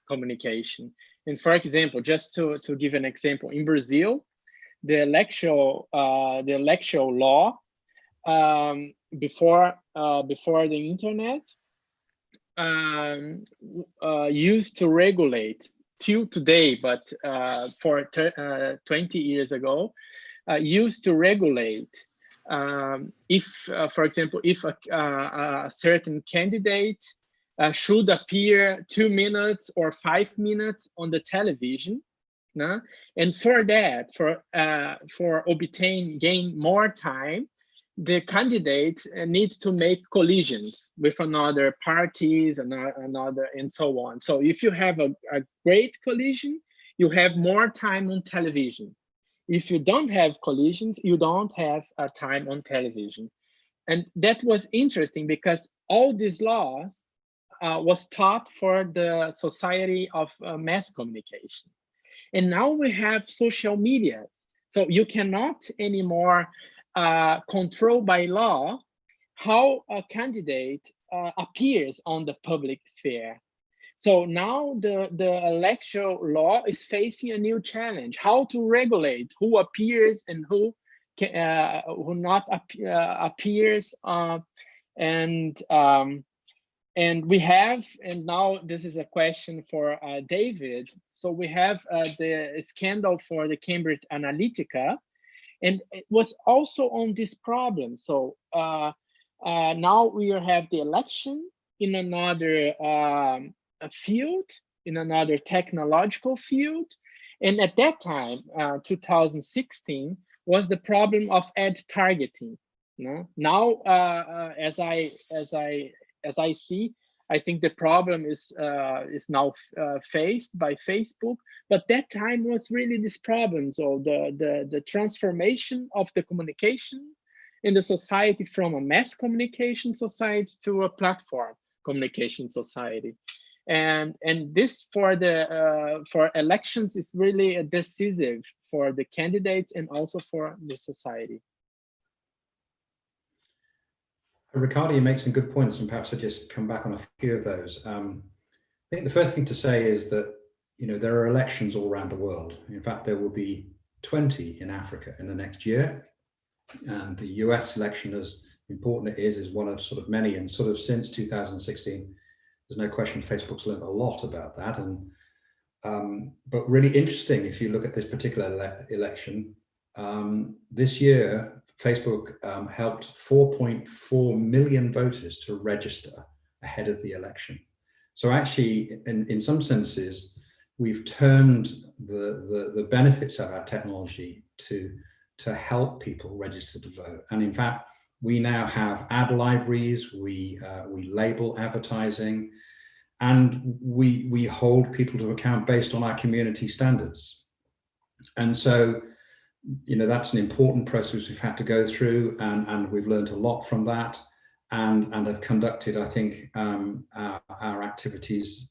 communication. And for example, just to give an example, in Brazil, the electoral law before the internet used to regulate till today, but for 20 years ago, used to regulate if, for example, if a certain candidate should appear 2 minutes or 5 minutes on the television, and for that, for gain more time, the candidate needs to make collisions with another parties and so on. So if you have a great collision, you have more time on television. If you don't have collisions, you don't have time on television. And that was interesting because all these laws was taught for the society of mass communication. And now we have social media. So you cannot anymore control by law how a candidate appears on the public sphere. So now the electoral law is facing a new challenge: how to regulate who appears and who not appears. And we have, and now this is a question for David. So we have the scandal for the Cambridge Analytica, and it was also on this problem. So now we have the election in another field, in another technological field. And at that time, 2016, was the problem of ad targeting. Now, as I see, I think the problem is now faced by Facebook, but that time was really this problem. So the transformation of the communication in the society from a mass communication society to a platform communication society, and this for elections is really decisive for the candidates and also for the society. Ricardo, you make some good points, and perhaps I just come back on a few of those. I think the first thing to say is that, you know, there are elections all around the world. In fact, there will be 20 in Africa in the next year, and the US election, as important it is one of sort of many. And sort of since 2016, there's no question Facebook's learned a lot about that. And but really interesting, if you look at this particular election, this year, Facebook helped 4.4 million voters to register ahead of the election. So actually, in some senses, we've turned the benefits of our technology to help people register to vote. And in fact, we now have ad libraries, we label advertising, and we hold people to account based on our community standards. And so, you know, that's an important process we've had to go through, and we've learned a lot from that, and have conducted, I think, our activities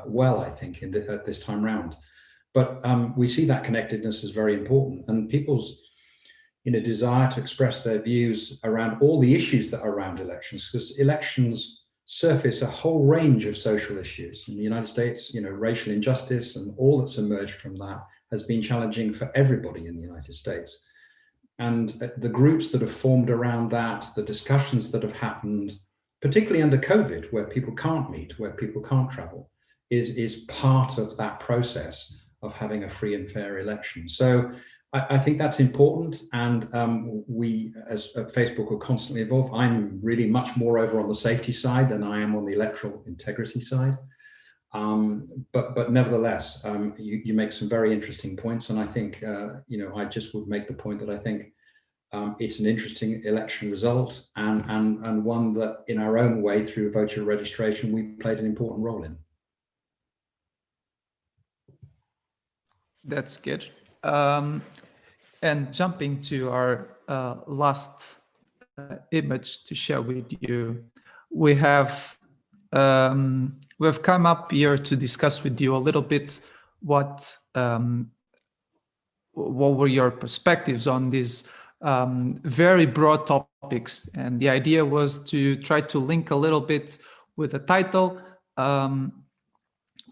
well, I think, at this time round. But we see that connectedness as very important, and people's, you know, desire to express their views around all the issues that are around elections, because elections surface a whole range of social issues. In the United States, you know, racial injustice and all that's emerged from that has been challenging for everybody in the United States. And the groups that have formed around that, the discussions that have happened, particularly under COVID, where people can't meet, where people can't travel, is part of that process of having a free and fair election. So I think that's important, and we, as at Facebook, will constantly evolve. I'm really much more over on the safety side than I am on the electoral integrity side. But nevertheless, you make some very interesting points, and I think I just would make the point that I think it's an interesting election result, and one that, in our own way, through voter registration, we played an important role in. That's good. And jumping to our last image to share with you, we have come up here to discuss with you a little bit what were your perspectives on these very broad topics. And the idea was to try to link a little bit with the title.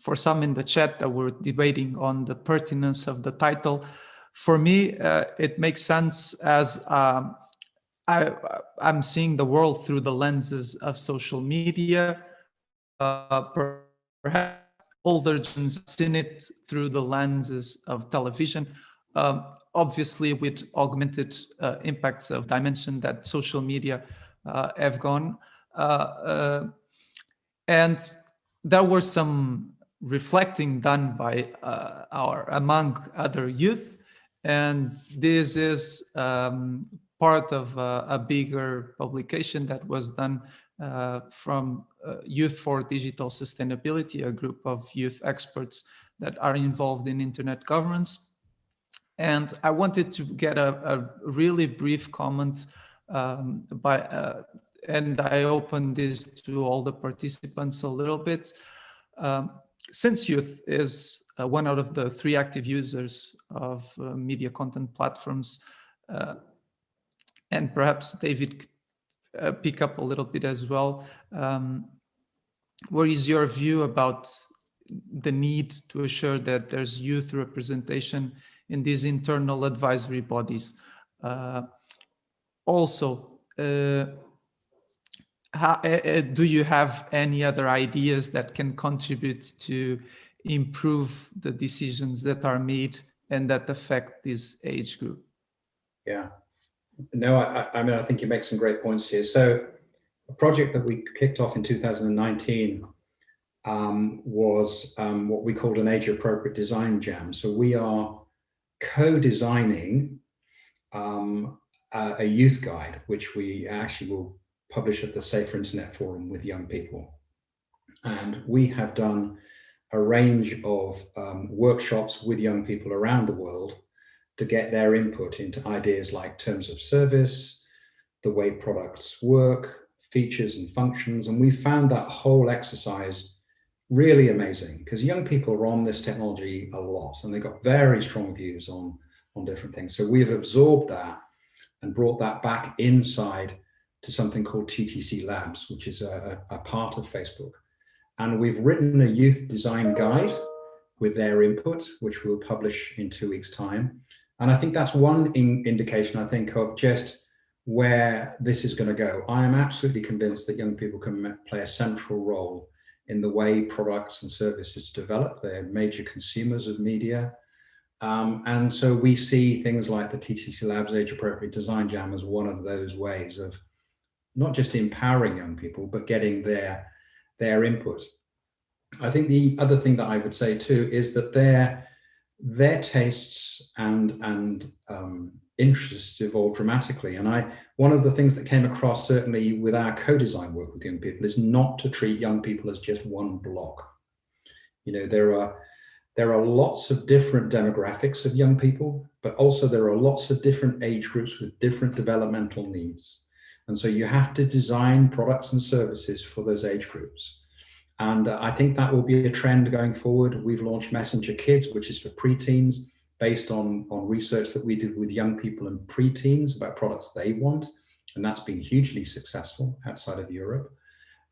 For some in the chat that were debating on the pertinence of the title, for me, it makes sense as I'm seeing the world through the lenses of social media. Perhaps older gens seen it through the lenses of television. Obviously, with augmented impacts of dimension that social media have gone. And there were some reflecting done by among other youth, and this is part of a bigger publication that was done from Youth for Digital Sustainability, a group of youth experts that are involved in internet governance. And I wanted to get a really brief comment and I opened this to all the participants a little bit. Since youth is one out of the 3 active users of media content platforms, and perhaps David pick up a little bit as well, what is your view about the need to assure that there's youth representation in these internal advisory bodies? Also, do you have any other ideas that can contribute to improve the decisions that are made and that affect this age group? Yeah, no, I mean, I think you make some great points here. So a project that we kicked off in 2019 was what we called an age-appropriate design jam. So we are co-designing a youth guide, which we actually will publish at the Safer Internet Forum with young people. And we have done a range of workshops with young people around the world to get their input into ideas like terms of service, the way products work, features and functions. And we found that whole exercise really amazing, because young people are on this technology a lot and they've got very strong views on different things. So we've absorbed that and brought that back inside to something called TTC Labs, which is a part of Facebook. And we've written a youth design guide with their input, which we'll publish in 2 weeks' time. And I think that's one indication, I think, of just where this is going to go. I am absolutely convinced that young people can play a central role in the way products and services develop. They're major consumers of media. And so we see things like the TTC Labs Age Appropriate Design Jam as one of those ways of not just empowering young people, but getting their input. I think the other thing that I would say too is that their tastes and interests evolve dramatically. And one of the things that came across certainly with our co-design work with young people is not to treat young people as just one block. You know, there are lots of different demographics of young people, but also there are lots of different age groups with different developmental needs. And so you have to design products and services for those age groups. And I think that will be a trend going forward. We've launched Messenger Kids, which is for preteens, based on research that we did with young people and preteens about products they want. And that's been hugely successful outside of Europe.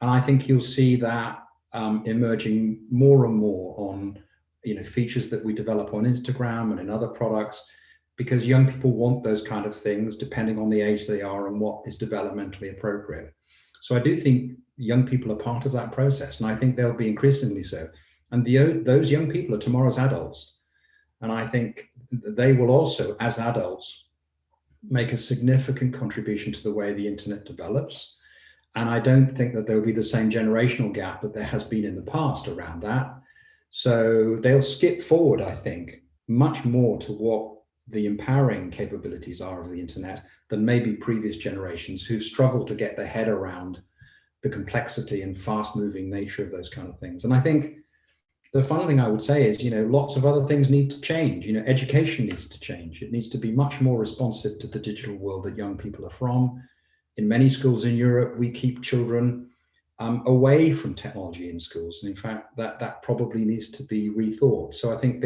And I think you'll see that emerging more and more on features that we develop on Instagram and in other products, because young people want those kind of things depending on the age they are and what is developmentally appropriate. So I do think young people are part of that process, and I think they'll be increasingly so. And those young people are tomorrow's adults. And I think they will also, as adults, make a significant contribution to the way the internet develops. And I don't think that there'll be the same generational gap that there has been in the past around that. So they'll skip forward, I think, much more to what the empowering capabilities are of the internet than maybe previous generations who've struggled to get their head around the complexity and fast-moving nature of those kind of things. And I think the final thing I would say is, lots of other things need to change. Education needs to change. It needs to be much more responsive to the digital world that young people are from. In many schools in Europe, we keep children away from technology in schools. And in fact, that probably needs to be rethought. So I think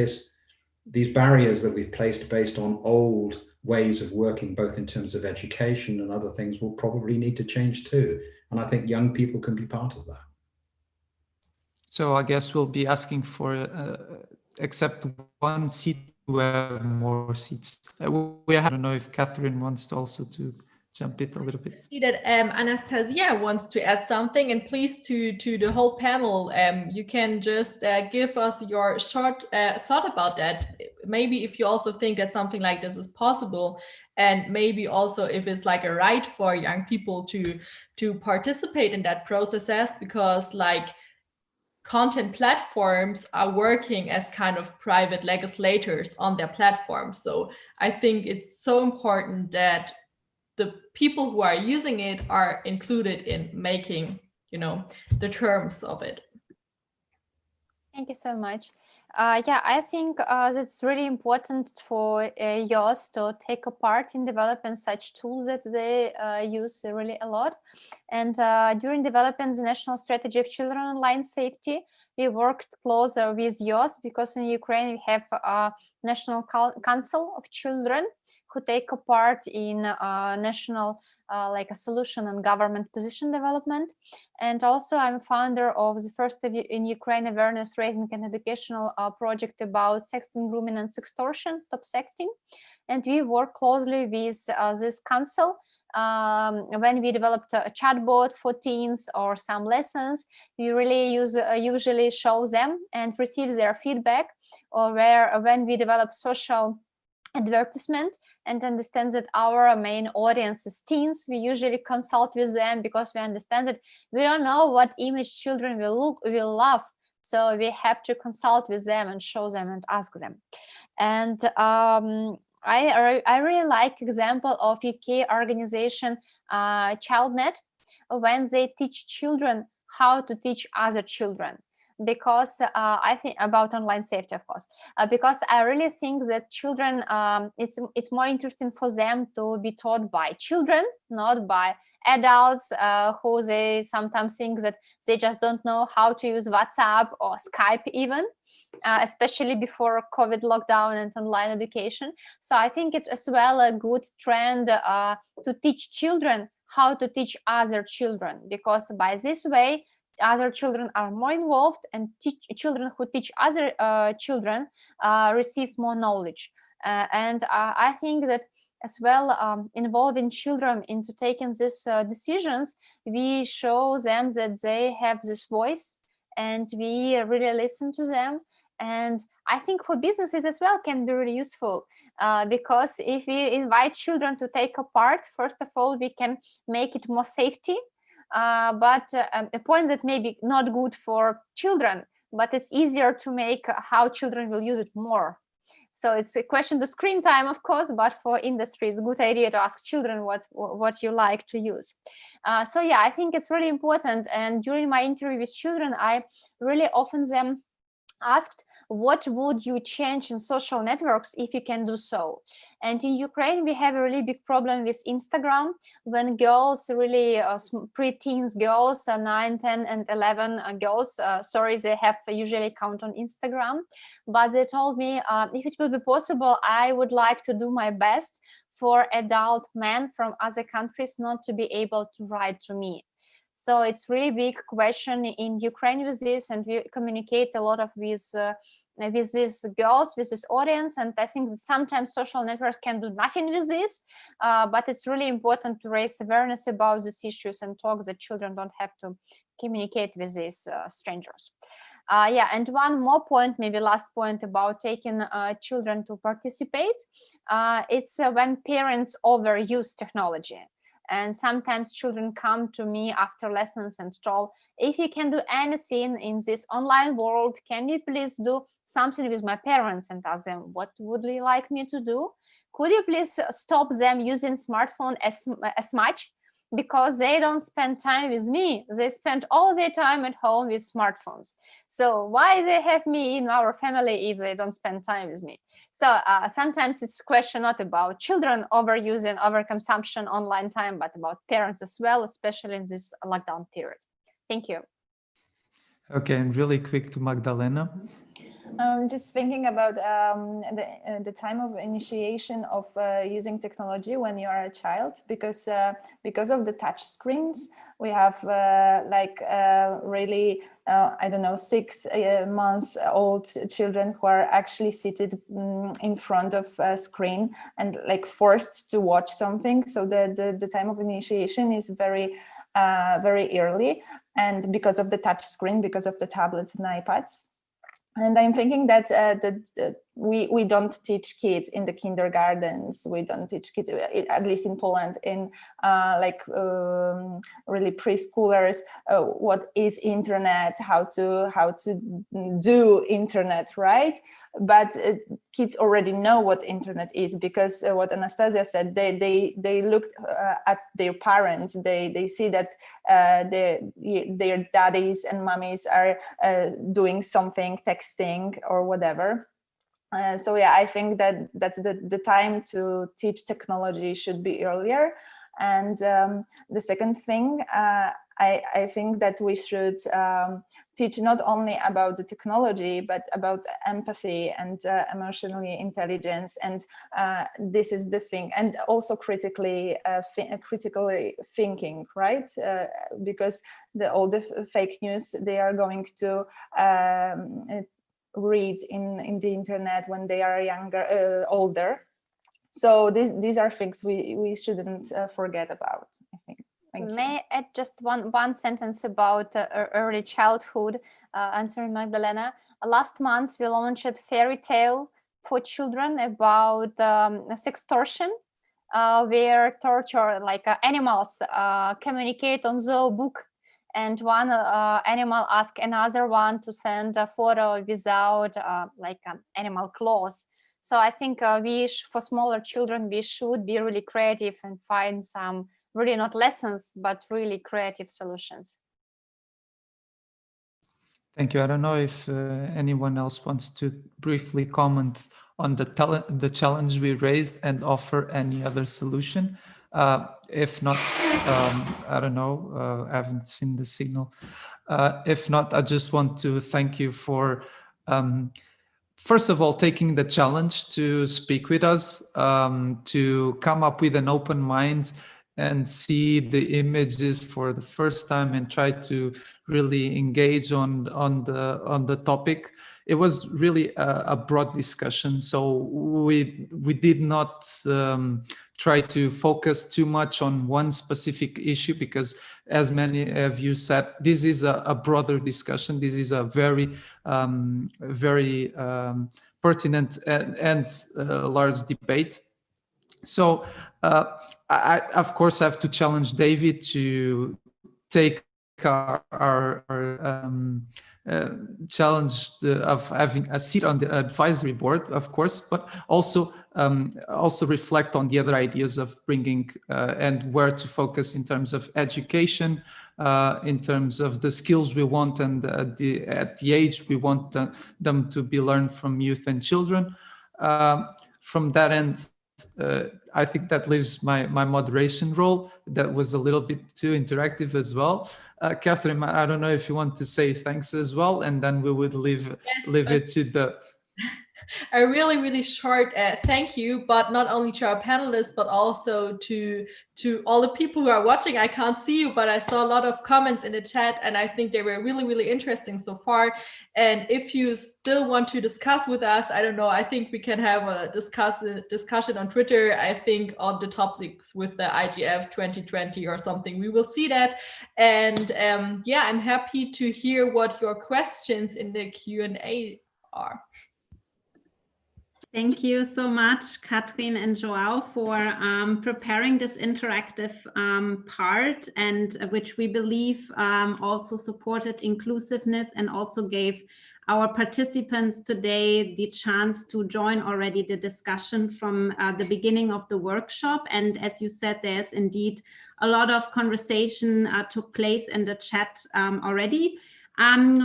these barriers that we've placed based on old ways of working, both in terms of education and other things, will probably need to change too. And I think young people can be part of that. So I guess we'll be asking for except one seat to have more seats. I don't know if Catherine wants to also to jump it a little bit. I see that Anastasia wants to add something, and please to the whole panel, you can just give us your short thought about that. Maybe if you also think that something like this is possible, and maybe also if it's like a right for young people to participate in that process, because like content platforms are working as kind of private legislators on their platforms. So I think it's so important that the people who are using it are included in making, the terms of it. Thank you so much. Yeah, I think that's really important for YOS to take a part in developing such tools that they use really a lot. And during developing the National Strategy of Children Online Safety, we worked closer with YOS because in Ukraine we have a National Council of Children who take a part in national like a solution and government position development. And also I'm founder of the first in Ukraine awareness raising and educational project about sexting, grooming and sextortion, Stop Sexting. And we work closely with this council. When we developed a chatbot for teens or some lessons, we really usually show them and receive their feedback, or when we develop social advertisement and understand that our main audience is teens, we usually consult with them because we understand that we don't know what image children will love. So we have to consult with them and show them and ask them. And I really like example of UK organization ChildNet, when they teach children how to teach other children. Because I think about online safety, of course, because I really think that children, it's more interesting for them to be taught by children, not by adults who they sometimes think that they just don't know how to use WhatsApp or Skype even, especially before COVID lockdown and online education. So I think it's as well a good trend to teach children how to teach other children, because by this way, other children are more involved, and children who teach other children receive more knowledge. And I think that as well, involving children into taking these decisions, we show them that they have this voice and we really listen to them. And I think for businesses as well can be really useful because if we invite children to take a part, first of all, we can make it more safety. But a point that may be not good for children, but it's easier to make how children will use it more. So it's a question to screen time, of course, but for industry, it's a good idea to ask children what you like to use. So yeah, I think it's really important. And during my interview with children, I really often them asked, what would you change in social networks if you can do so? And in Ukraine, we have a really big problem with Instagram, when girls, really pre-teens girls, 9, 10, and 11 girls, they have usually account on Instagram. But they told me, if it will be possible, I would like to do my best for adult men from other countries not to be able to write to me. So it's really big question in Ukraine with this, and we communicate a lot with with these girls, with this audience. And I think that sometimes social networks can do nothing with this, but it's really important to raise awareness about these issues and talk that children don't have to communicate with these strangers. Yeah, and one more point, maybe last point about taking children to participate. It's when parents overuse technology. And sometimes children come to me after lessons and told, if you can do anything in this online world, can you please do something with my parents? And ask them, what would you like me to do? Could you please stop them using smartphone as much? Because they don't spend time with me. They spend all their time at home with smartphones. So why they have me in our family if they don't spend time with me? So sometimes it's a question not about children overusing, overconsumption online time, but about parents as well, especially in this lockdown period. Thank you. Okay, and really quick to Magdalena. Just thinking about the time of initiation of using technology when you are a child, because of the touch screens, we have really I don't know, 6 months old children who are actually seated in front of a screen and like forced to watch something. So the time of initiation is very early, and because of the touch screen, because of the tablets and iPads. And I'm thinking that we don't teach kids in the kindergartens. We don't teach kids, at least in Poland, in really preschoolers, what is internet, how to do internet, right? But kids already know what internet is, because what Anastasia said, they look at their parents. They see that their daddies and mummies are doing something, texting or whatever. So yeah, I think that's the time to teach technology should be earlier. And the second thing, I think that we should teach not only about the technology, but about empathy and emotional intelligence. And this is the thing. And also critically thinking, right? Because all the fake news, they are going to read in the internet when they are older. So these are things we shouldn't forget about, I think. Thank you. May I add just one sentence about early childhood, answering Magdalena. Last month we launched a fairy tale for children about sextortion, where torture, like animals, communicate on the book. And one animal asked another one to send a photo without animal claws. So I think for smaller children, we should be really creative and find some really not lessons, but really creative solutions. Thank you. I don't know if anyone else wants to briefly comment on the challenge we raised and offer any other solution. If not, I don't know, I haven't seen the signal. If not, I just want to thank you for, first of all, taking the challenge to speak with us, to come up with an open mind and see the images for the first time and try to really engage on the topic. It was really a broad discussion, so we did not try to focus too much on one specific issue, because as many of you said, this is a broader discussion. This is a very pertinent and large debate. So I of course have to challenge David to take our challenge of having a seat on the advisory board, of course, but also reflect on the other ideas of bringing and where to focus in terms of education, in terms of the skills we want, and at the age we want them to be learned from youth and children. From that end, I think that leaves my moderation role. That was a little bit too interactive as well. Catherine, I don't know if you want to say thanks as well, and then we would leave it to the a really, really short thank you, but not only to our panelists, but also to all the people who are watching. I can't see you, but I saw a lot of comments in the chat, and I think they were really, really interesting so far. And if you still want to discuss with us, I don't know, I think we can have a discussion on Twitter, I think on the topics with the IGF 2020 or something. We will see that. And yeah, I'm happy to hear what your questions in the Q&A are. Thank you so much, Katrin and Joao, for preparing this interactive part, and which we believe also supported inclusiveness and also gave our participants today the chance to join already the discussion from the beginning of the workshop. And as you said, there's indeed a lot of conversation took place in the chat already.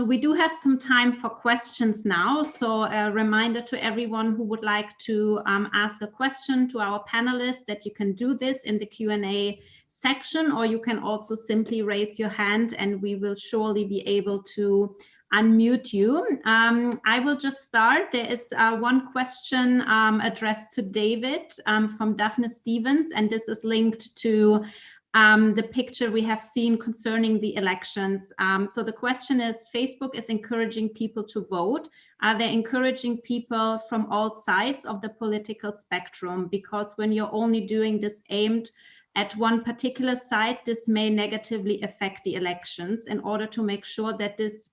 We do have some time for questions now, so a reminder to everyone who would like to ask a question to our panelists that you can do this in the Q&A section, or you can also simply raise your hand and we will surely be able to unmute you. I will just start. There is one question addressed to David from Daphne Stevens, and this is linked to the picture we have seen concerning the elections. So the question is, Facebook is encouraging people to vote. Are they encouraging people from all sides of the political spectrum? Because when you're only doing this aimed at one particular side, this may negatively affect the elections. In order to make sure that this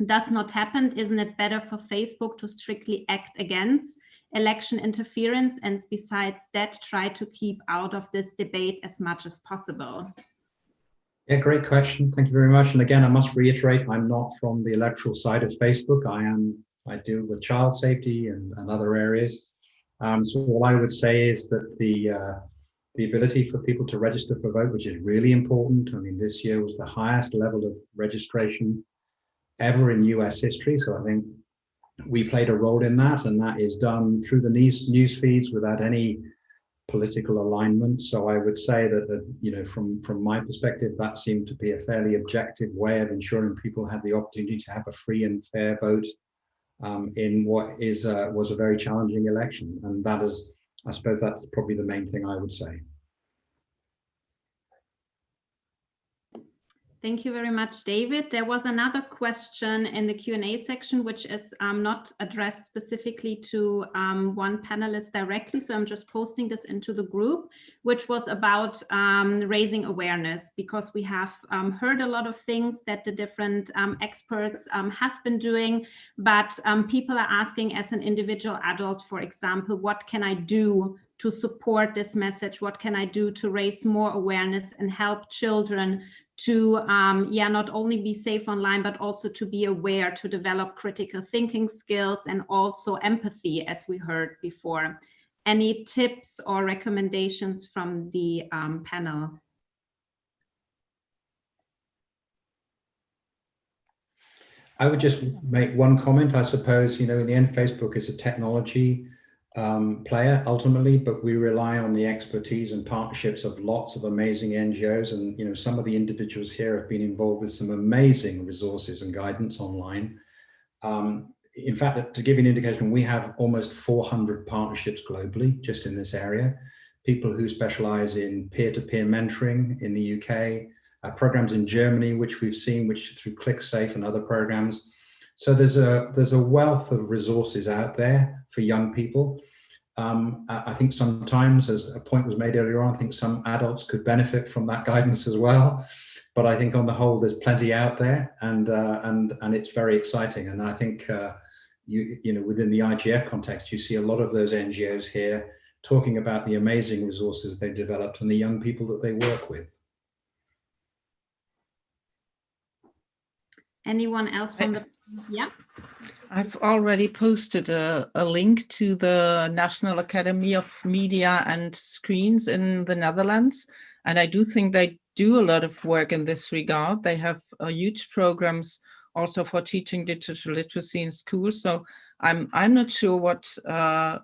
does not happen, isn't it better for Facebook to strictly act against election interference, and besides that, try to keep out of this debate as much as possible? Yeah, great question. Thank you very much. And again, I must reiterate, I'm not from the electoral side of Facebook. I deal with child safety and other areas. So what I would say is that the ability for people to register for vote, which is really important. I mean, this year was the highest level of registration ever in US history. So I think we played a role in that, and that is done through the news feeds without any political alignment. So I would say that, you know, from my perspective, that seemed to be a fairly objective way of ensuring people had the opportunity to have a free and fair vote in what was a very challenging election. And that is, I suppose that's probably the main thing I would say. Thank you very much, David. There was another question in the Q&A section, which is not addressed specifically to one panelist directly. So I'm just posting this into the group, which was about raising awareness, because we have heard a lot of things that the different experts have been doing, but people are asking, as an individual adult, for example, what can I do to support this message? What can I do to raise more awareness and help children to not only be safe online, but also to be aware, to develop critical thinking skills and also empathy, as we heard before? Any tips or recommendations from the panel? I would just make one comment. I suppose, you know, in the end, Facebook is a technology player ultimately, but we rely on the expertise and partnerships of lots of amazing NGOs. And, you know, some of the individuals here have been involved with some amazing resources and guidance online. In fact, to give you an indication, we have almost 400 partnerships globally, just in this area. People who specialize in peer-to-peer mentoring in the UK, programs in Germany, which we've seen, which through ClickSafe and other programs. So there's a wealth of resources out there for young people. I think sometimes, as a point was made earlier on, I think some adults could benefit from that guidance as well. But I think on the whole, there's plenty out there, and it's very exciting. And I think you know, within the IGF context, you see a lot of those NGOs here talking about the amazing resources they've developed and the young people that they work with. Anyone else from the, yeah? I've already posted a link to the National Academy of Media and Screens in the Netherlands. And I do think they do a lot of work in this regard. They have huge programs also for teaching digital literacy in schools. So I'm not sure what's the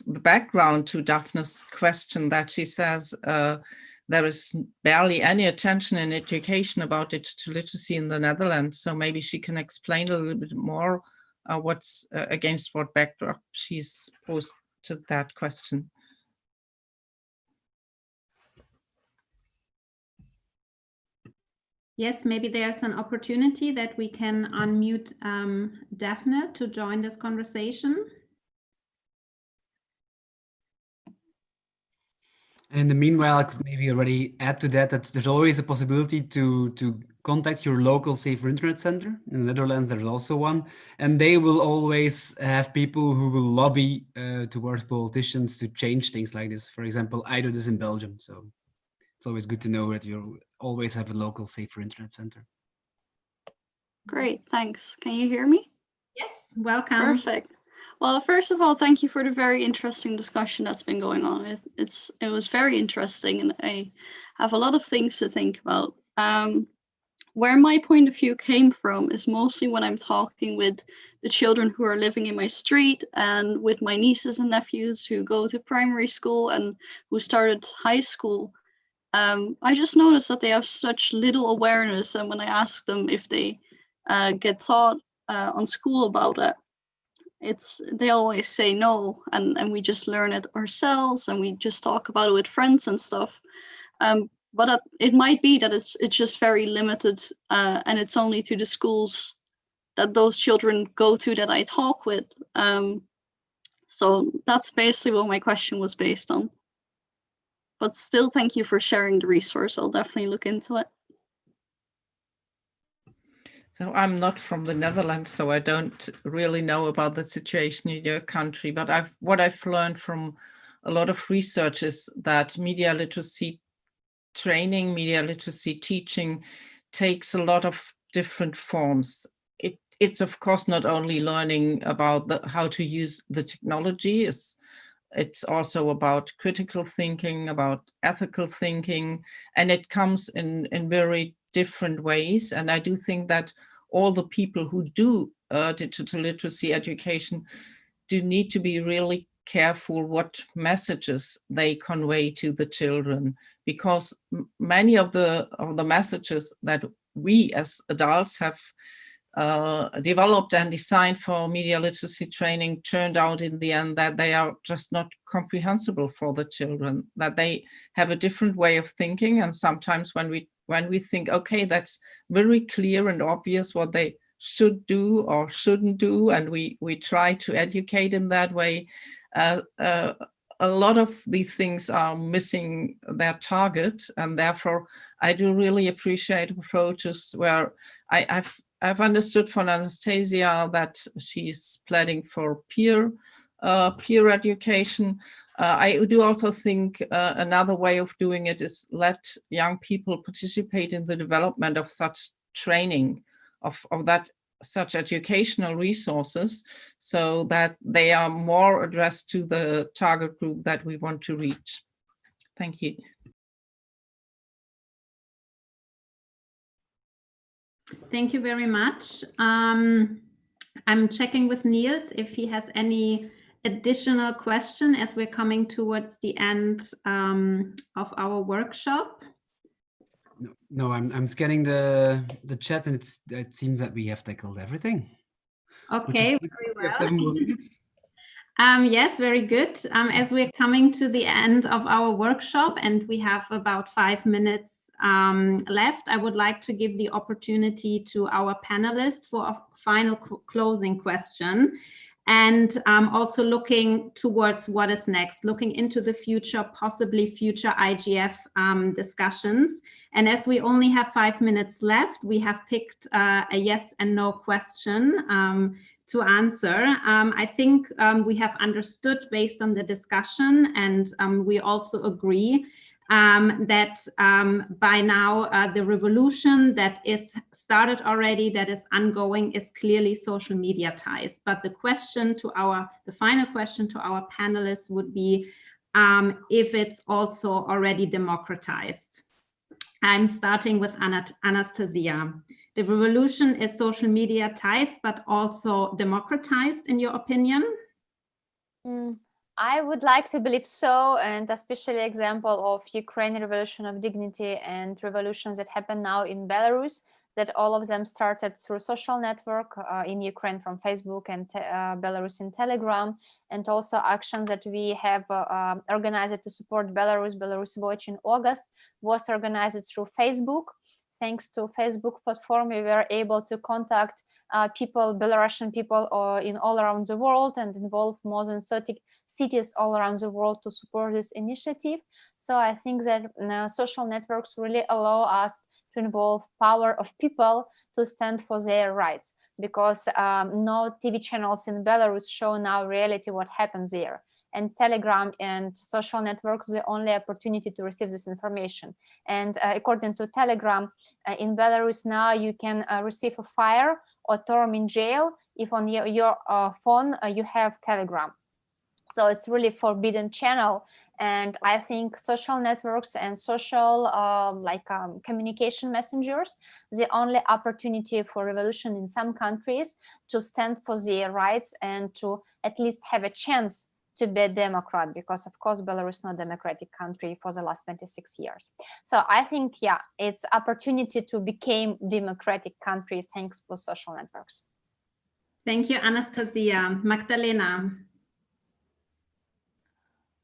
background to Daphne's question, that she says there is barely any attention in education about digital literacy in the Netherlands. So maybe she can explain a little bit more what's against what backdrop she's posed to that question. Yes, maybe there's an opportunity that we can unmute Daphne to join this conversation. And in the meanwhile, I could maybe already add to that there's always a possibility to contact your local Safer Internet Center. In the Netherlands, there's also one. And they will always have people who will lobby towards politicians to change things like this. For example, I do this in Belgium. So it's always good to know that you always have a local Safer Internet Center. Great, thanks. Can you hear me? Yes, welcome. Perfect. Well, first of all, thank you for the very interesting discussion that's been going on. It was very interesting, and I have a lot of things to think about. Where my point of view came from is mostly when I'm talking with the children who are living in my street and with my nieces and nephews who go to primary school and who started high school. I just noticed that they have such little awareness, and when I ask them if they get taught on school about it, they always say no, and we just learn it ourselves and we just talk about it with friends and stuff. But it might be that it's just very limited, and it's only to the schools that those children go to that I talk with. So that's basically what my question was based on. But still, thank you for sharing the resource. I'll definitely look into it. So I'm not from the Netherlands, so I don't really know about the situation in your country. But what I've learned from a lot of research is that media literacy training, media literacy teaching takes a lot of different forms. It's of course not only learning about how to use the technology. It's also about critical thinking, about ethical thinking, and it comes in very different ways. And I do think that all the people who do digital literacy education do need to be really careful what messages they convey to the children, because many of the messages that we as adults have developed and designed for media literacy training turned out in the end that they are just not comprehensible for the children, that they have a different way of thinking. And sometimes when we think, okay, that's very clear and obvious what they should do or shouldn't do, and we try to educate in that way, a lot of these things are missing their target. And therefore I do really appreciate approaches where I've understood from Anastasia that she's planning for peer education. I do also think another way of doing it is let young people participate in the development of such training, of such educational resources, so that they are more addressed to the target group that we want to reach. Thank you. Thank you very much. I'm checking with Niels if he has any additional question as we're coming towards the end of our workshop. No, I'm scanning the chat, and it seems that we have tackled everything. Okay, very well. 7 more minutes. Yes, very good. As we're coming to the end of our workshop and we have about 5 minutes left, I would like to give the opportunity to our panelists for a final closing question, and also looking towards what is next, looking into the future, possibly future IGF discussions. And as we only have 5 minutes left, we have picked a yes and no question to answer. I think we have understood based on the discussion, and we also agree that by now the revolution that is started already, that is ongoing, is clearly social mediatized. But the final question to our panelists would be if it's also already democratized. I'm starting with Anastasia. The revolution is social mediatized, but also democratized, in your opinion? I would like to believe so, and especially example of Ukraine revolution of dignity and revolutions that happen now in Belarus, that all of them started through social network in Ukraine from Facebook and Belarus in Telegram, and also actions that we have organized to support Belarus Watch in August was organized through Facebook. Thanks to Facebook platform, we were able to contact people, Belarusian people in all around the world, and involve more than 30 cities all around the world to support this initiative. So I think that social networks really allow us to involve power of people to stand for their rights, because no TV channels in Belarus show now reality what happens there. And Telegram and social networks the only opportunity to receive this information. And according to Telegram, in Belarus now you can receive a fire or term in jail if on your phone you have Telegram. So it's really forbidden channel. And I think social networks and social communication messengers, the only opportunity for revolution in some countries to stand for their rights and to at least have a chance to be a Democrat, because of course Belarus is not a democratic country for the last 26 years. So I think, yeah, it's opportunity to become democratic countries thanks to social networks. Thank you, Anastasia. Magdalena.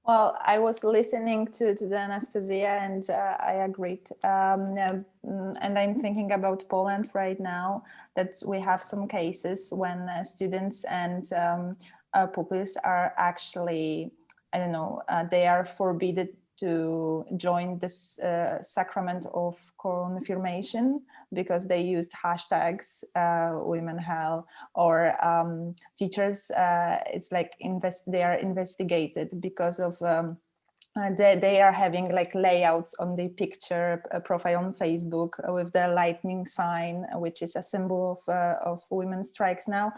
Well, I was listening to the Anastasia, and I agreed. And I'm thinking about Poland right now, that we have some cases when students and pupils are actually, I don't know, they are forbidden to join this sacrament of confirmation because they used hashtags women hell, or teachers, it's like they are investigated because of they are having like layouts on the picture profile on Facebook with the lightning sign, which is a symbol of women's strikes now.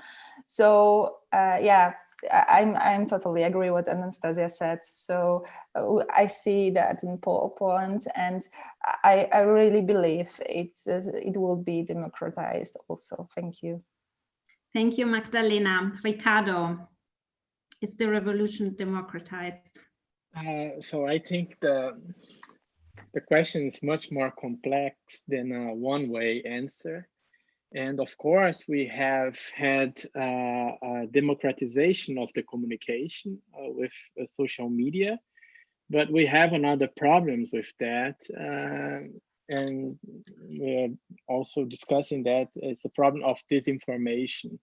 So yeah, I'm totally agree what Anastasia said. So I see that in Poland, and I really believe it will be democratized also. Thank you. Thank you, Magdalena. Ricardo, is the revolution democratized? So I think the question is much more complex than a one-way answer. And of course, we have had a democratization of the communication with social media, but we have another problems with that. And we're also discussing that it's a problem of disinformation.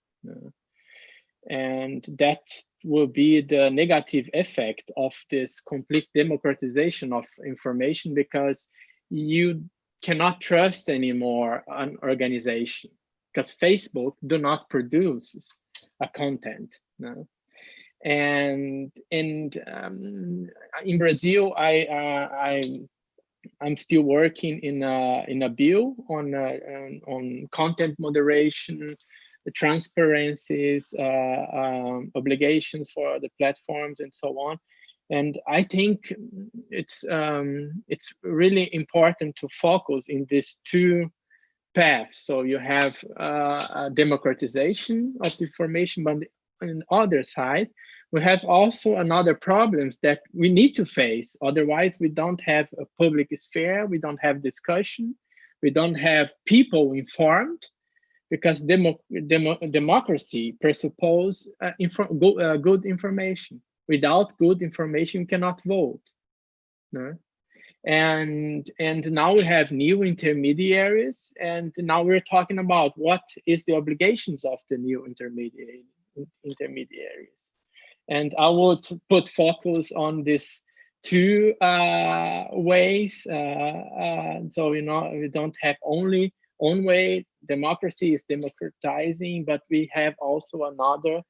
And that will be the negative effect of this complete democratization of information, because you cannot trust anymore an organization, because Facebook do not produce a content. No? And in Brazil, I'm still working in a bill on content moderation, the transparencies, obligations for the platforms, and so on. And I think it's really important to focus in these two paths. So you have a democratization of the information, but on the other side, we have also another problems that we need to face. Otherwise, we don't have a public sphere, we don't have discussion, we don't have people informed, because democracy presupposes good information. Without good information, you cannot vote. No? And now we have new intermediaries, and now we're talking about what is the obligations of the new intermediaries. And I would put focus on these two ways. So, you know, we don't have only one way. Democracy is democratizing, but we have also another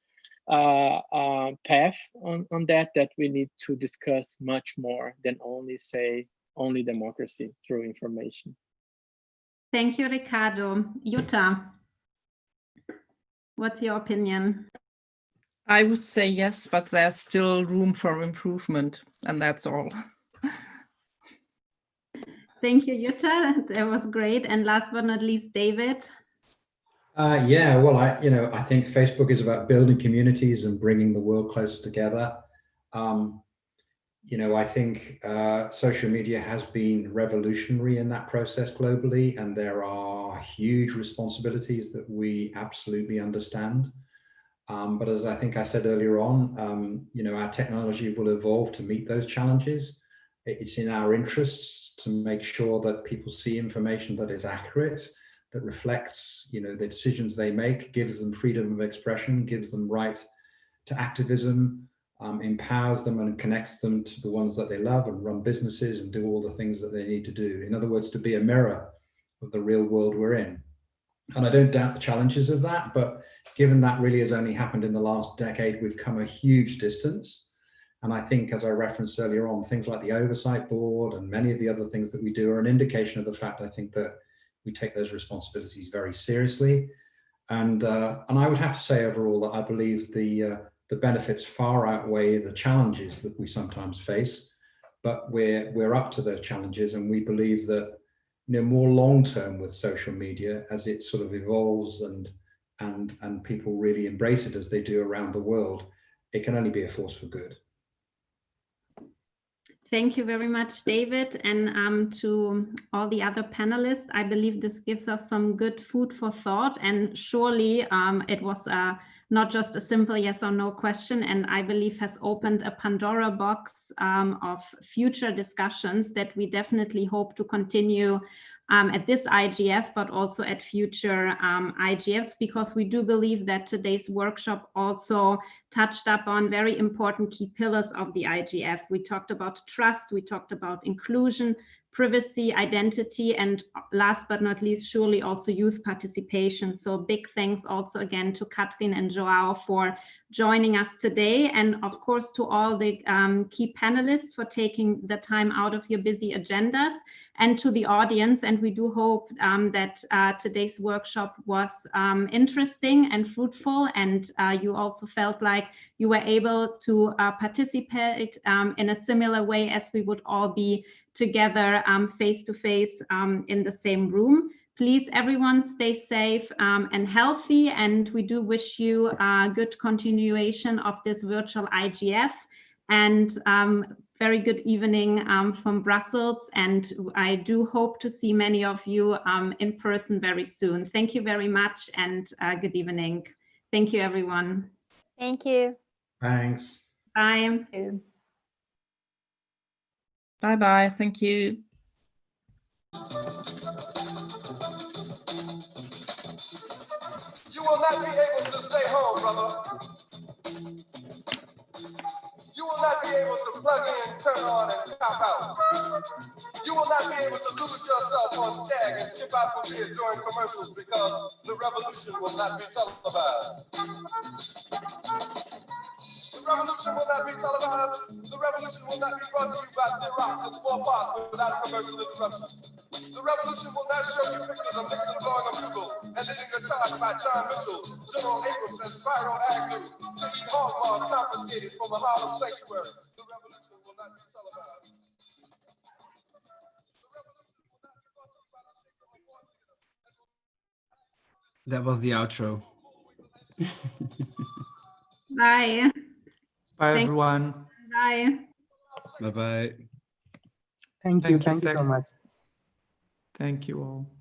path on that we need to discuss much more than only democracy through information. Thank you, Ricardo. Jutta, what's your opinion? I would say yes, but there's still room for improvement, and that's all. Thank you, Jutta. That was great. And last but not least, David. Yeah, well, I think Facebook is about building communities and bringing the world closer together. you know, I think social media has been revolutionary in that process globally, and there are huge responsibilities that we absolutely understand. But as I think I said earlier on, you know, our technology will evolve to meet those challenges. It's in our interests to make sure that people see information that is accurate, that reflects, you know, the decisions they make, gives them freedom of expression, gives them right to activism, empowers them and connects them to the ones that they love and run businesses and do all the things that they need to do. In other words, to be a mirror of the real world we're in. And I don't doubt the challenges of that, but given that really has only happened in the last decade, we've come a huge distance. And I think, as I referenced earlier on, things like the oversight board and many of the other things that we do are an indication of the fact, I think, that we take those responsibilities very seriously. And I would have to say overall that I believe the benefits far outweigh the challenges that we sometimes face, but we're up to those challenges, and we believe that, you know, more long term with social media, as it sort of evolves and people really embrace it as they do around the world, it can only be a force for good. Thank you very much, David, and to all the other panelists. I believe this gives us some good food for thought, and surely it was not just a simple yes or no question, and I believe has opened a Pandora box of future discussions that we definitely hope to continue at this IGF, but also at future IGFs, because we do believe that today's workshop also touched up on very important key pillars of the IGF. We talked about trust, we talked about inclusion, privacy, identity, and last but not least, surely also youth participation. So big thanks also again to Katrin and Joao for joining us today. And of course, to all the key panelists for taking the time out of your busy agendas, and to the audience. And we do hope that today's workshop was interesting and fruitful, and you also felt like you were able to participate in a similar way as we would all be together face to face in the same room. Please, everyone, stay safe and healthy, and we do wish you a good continuation of this virtual IGF, and very good evening from Brussels, and I do hope to see many of you in person very soon. Thank you very much, and good evening. Thank you, everyone. Thank you. Thanks. Bye. Bye-bye. Thank you. You will not be able to stay home, brother. You will not be able to plug in, turn on, and cop out. You will not be able to lose yourself on Skag and skip out from here during commercials, because the revolution will not be televised. The revolution will not be televised. The revolution will not be brought to you by Xerox in 4 parts without commercial interruptions. The revolution will not show you pictures of Nixon blowing a bugle and leading a charge by John Mitchell, General Abrams, and Spyro Agnew to eat hog maws confiscated from a Harlem sanctuary. The revolution will not be televised. That was the outro. Bye. Bye, everyone. Bye. Bye-bye. Thank you so much. Thank you all.